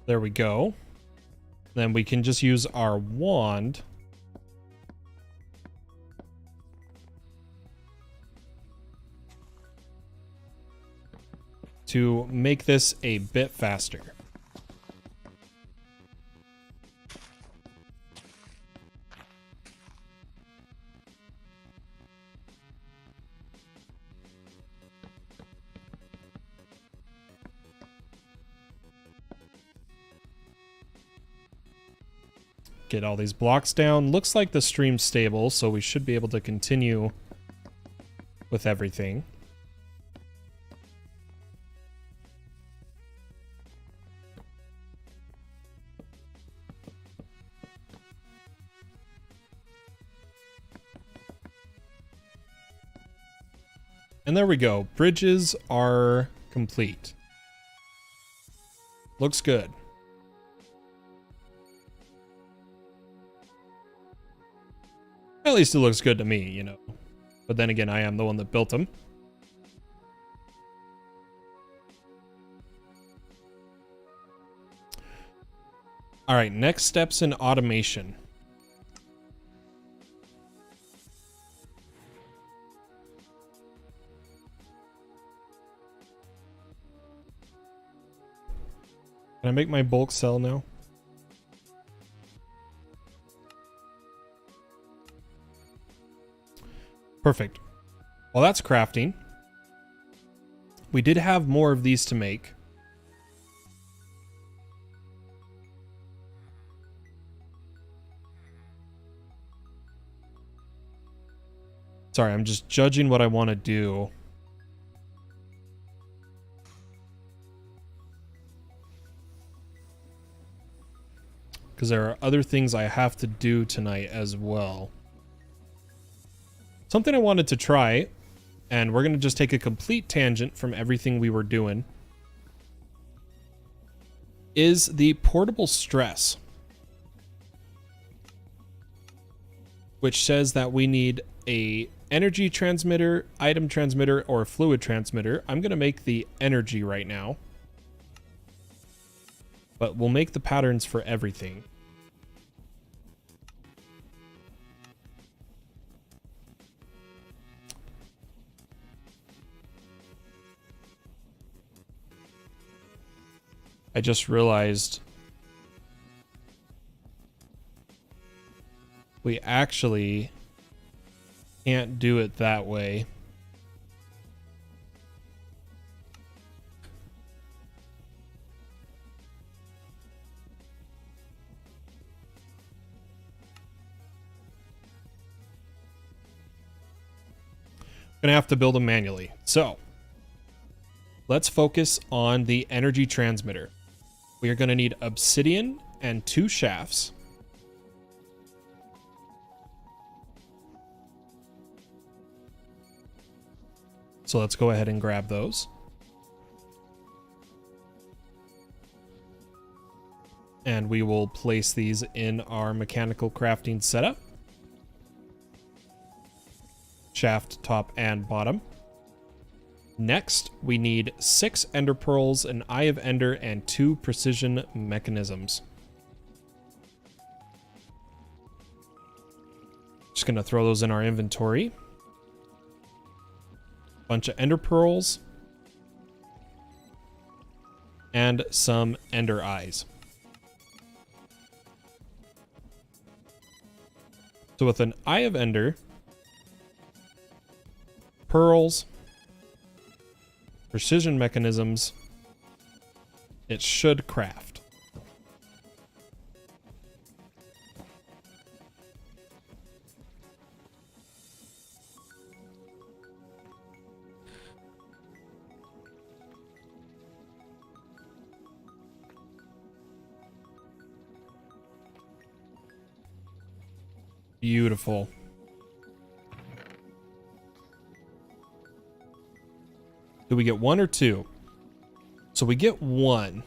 [SPEAKER 1] There we go. Then we can just use our wand to make this a bit faster. Get all these blocks down. Looks like the stream's stable, so we should be able to continue with everything. And there we go. Bridges are complete. Looks good. At least it looks good to me, you know. But then again, I am the one that built them. All right, next steps in automation. Can I make my bulk cell now? Perfect. Well, that's crafting. We did have more of these to make. Sorry, I'm just judging what I want to do. Because there are other things I have to do tonight as well. Something I wanted to try, and we're going to just take a complete tangent from everything we were doing, is the portable stress, which says that we need a energy transmitter, item transmitter, or fluid transmitter. I'm going to make the energy right now, but we'll make the patterns for everything. I just realized we actually can't do it that way. I'm gonna have to build them manually. So let's focus on the energy transmitter. We are going to need obsidian and 2 shafts. So let's go ahead and grab those. And we will place these in our mechanical crafting setup. Shaft top and bottom. Next, we need 6 ender pearls, an eye of ender, and 2 precision mechanisms. Just gonna throw those in our inventory. Bunch of ender pearls. And some ender eyes. So with an eye of ender, pearls, precision mechanisms, it should craft. Beautiful. Do we get 1 or 2? So we get 1.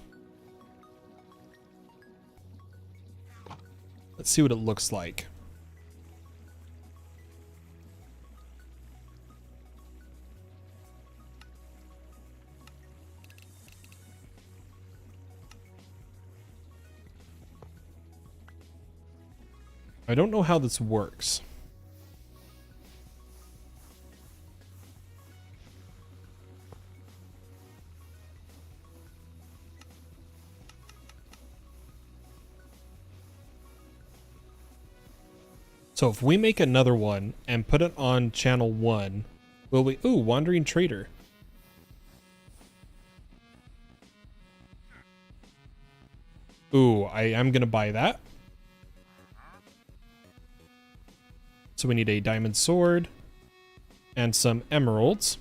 [SPEAKER 1] Let's see what it looks like. I don't know how this works. So if we make another one and put it on channel 1, will we... Ooh, Wandering Trader. Ooh, I am going to buy that. So we need a diamond sword and some emeralds.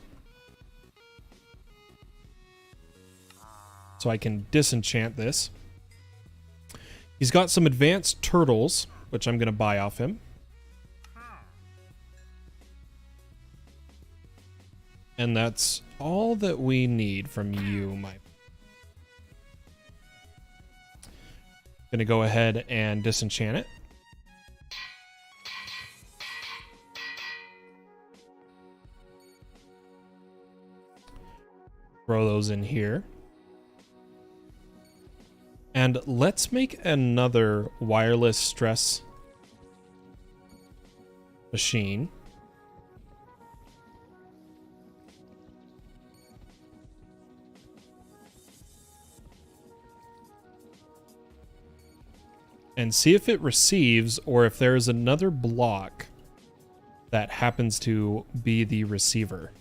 [SPEAKER 1] So I can disenchant this. He's got some advanced turtles, which I'm going to buy off him. And that's all that we need from you, my... Gonna go ahead and disenchant it. Throw those in here. And let's make another wireless stress machine. And see if it receives, or if there's another block that happens to be the receiver.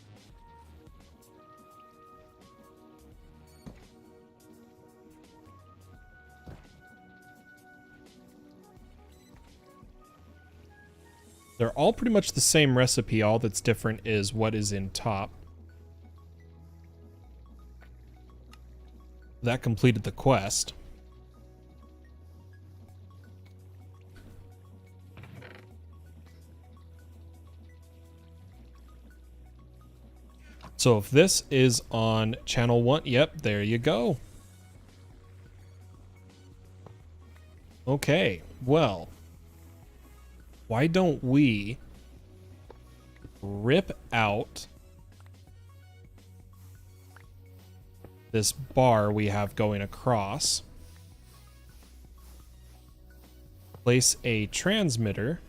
[SPEAKER 1] They're all pretty much the same recipe. All that's different is what is in top. That completed the quest. So if this is on channel 1, yep, there you go. Okay, well, why don't we rip out this bar we have going across, place a transmitter,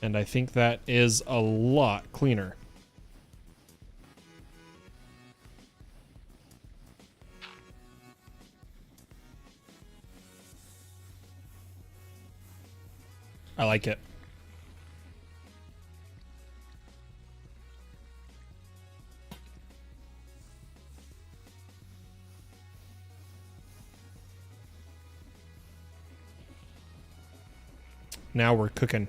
[SPEAKER 1] and I think that is a lot cleaner. I like it. Now we're cooking.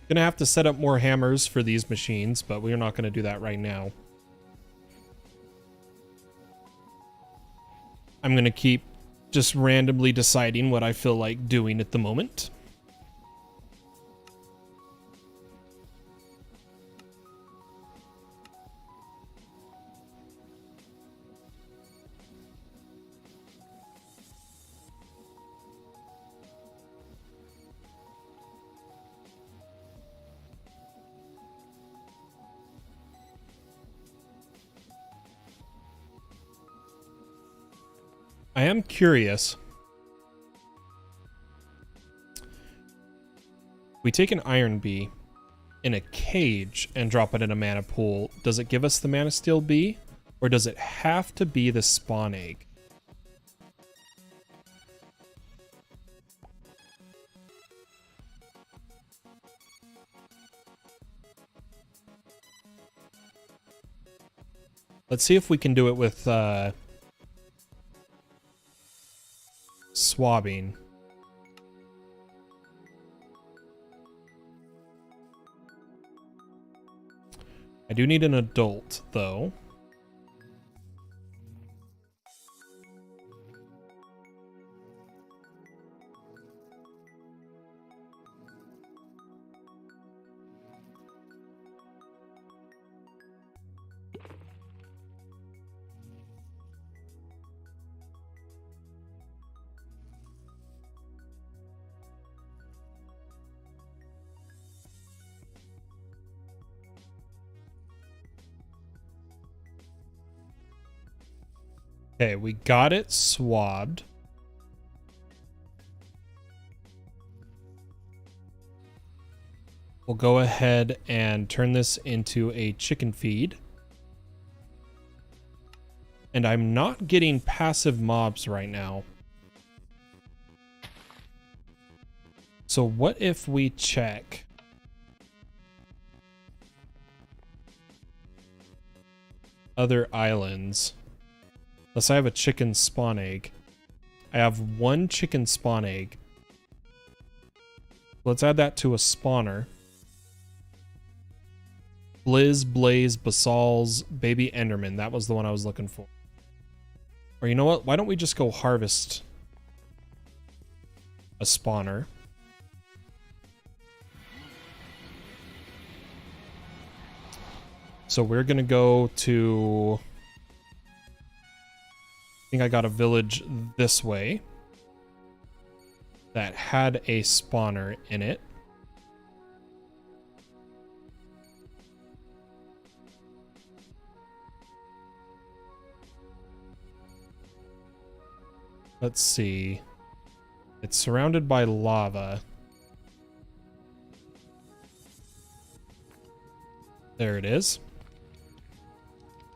[SPEAKER 1] Gonna have to set up more hammers for these machines, but we're not gonna do that right now. I'm gonna keep just randomly deciding what I feel like doing at the moment. I am curious. We take an iron bee in a cage and drop it in a mana pool. Does it give us the mana steel bee? Or does it have to be the spawn egg? Let's see if we can do it with swabbing. I do need an adult, though. Okay, we got it swabbed. We'll go ahead and turn this into a chicken feed. And I'm not getting passive mobs right now. So what if we check other islands? Unless I have a chicken spawn egg. I have one chicken spawn egg. Let's add that to a spawner. Blizz, Blaze, Basal's, Baby Enderman. That was the one I was looking for. Or you know what? Why don't we just go harvest a spawner? So we're going to go to... I think I got a village this way that had a spawner in it. Let's see. It's surrounded by lava. There it is.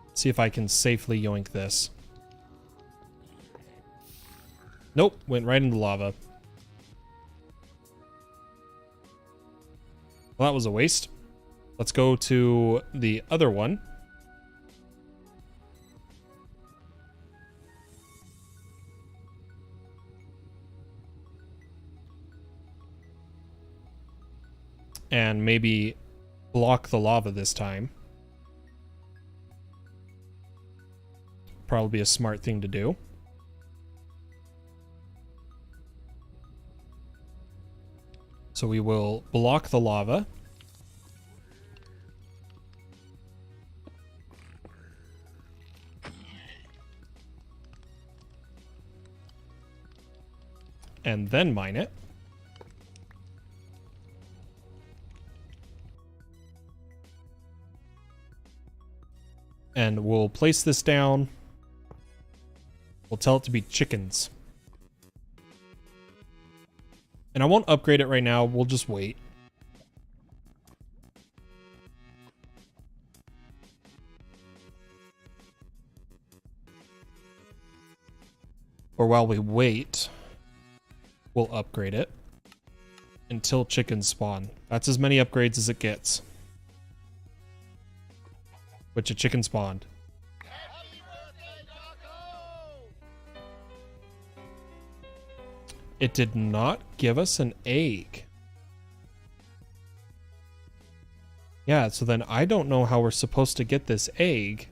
[SPEAKER 1] Let's see if I can safely yoink this. Nope, went right into lava. Well, that was a waste. Let's go to the other one. And maybe block the lava this time. Probably be a smart thing to do. So we will block the lava. And then mine it. And we'll place this down. We'll tell it to be chickens. And I won't upgrade it right now. We'll just wait. Or while we wait, we'll upgrade it until chickens spawn. That's as many upgrades as it gets. Which a chicken spawned. It did not give us an egg. Yeah, so then I don't know how we're supposed to get this egg.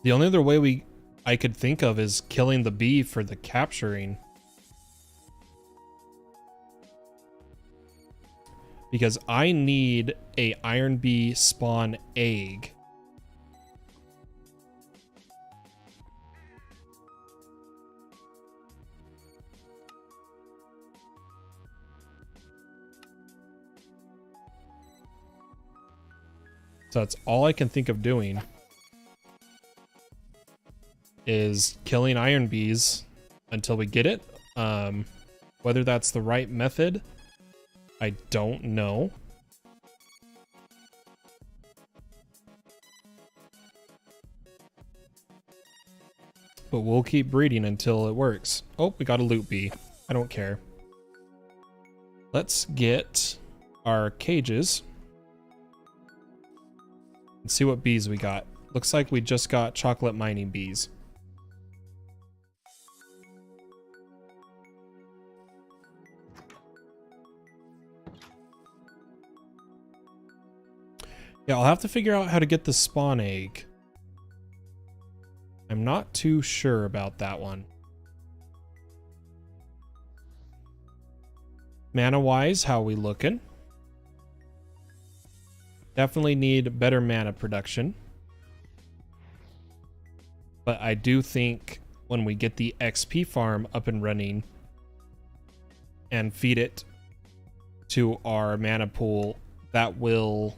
[SPEAKER 1] The only other way I could think of is killing the bee for the capturing. Because I need a iron bee spawn egg. So that's all I can think of doing. Is killing iron bees until we get it. Whether that's the right method, I don't know. But we'll keep breeding until it works. Oh, we got a loot bee. I don't care. Let's get our cages and see what bees we got. Looks like we just got chocolate mining bees. Yeah, I'll have to figure out how to get the spawn egg. I'm not too sure about that one. Mana-wise, how we looking? Definitely need better mana production. But I do think when we get the XP farm up and running and feed it to our mana pool, that will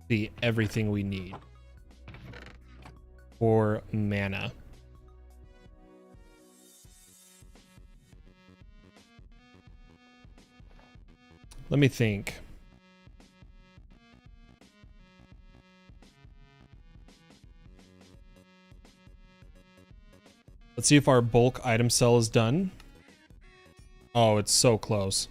[SPEAKER 1] be everything we need for mana. Let me think. Let's see if our bulk item cell is done. Oh, it's so close.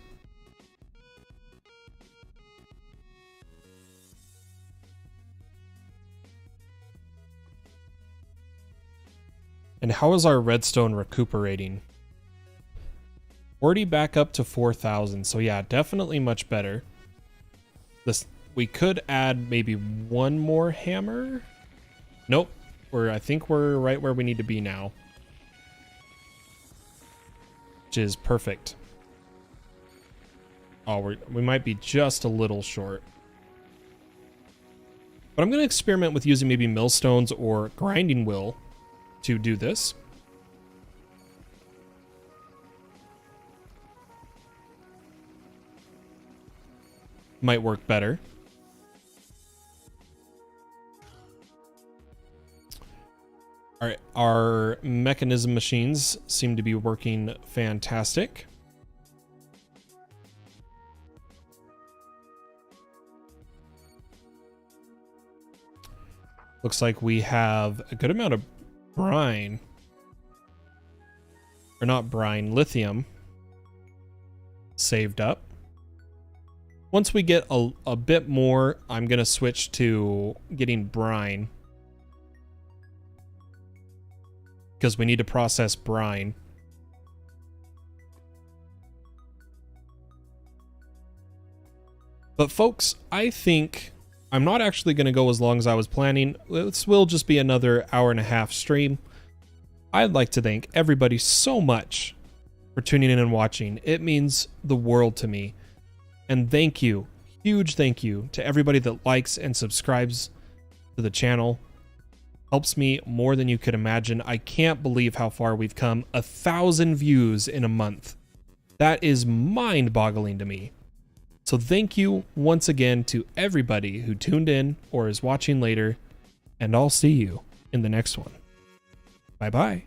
[SPEAKER 1] And how is our redstone recuperating? Already back up to 4,000. So yeah, definitely much better. We could add maybe one more hammer. Nope. I think we're right where we need to be now. Which is perfect. Oh, we might be just a little short. But I'm going to experiment with using maybe millstones or grinding wheel to do this. Might work better. All right, our mechanism machines seem to be working fantastic. Looks like we have a good amount of brine. Or not brine, lithium saved up. Once we get a bit more, I'm going to switch to getting brine. Because we need to process brine. But folks, I think I'm not actually going to go as long as I was planning. This will just be another hour-and-a-half stream. I'd like to thank everybody so much for tuning in and watching. It means the world to me. And thank you, huge thank you to everybody that likes and subscribes to the channel. Helps me more than you could imagine. I can't believe how far we've come. 1,000 views in a month. That is mind-boggling to me. So thank you once again to everybody who tuned in or is watching later, and I'll see you in the next one. Bye-bye.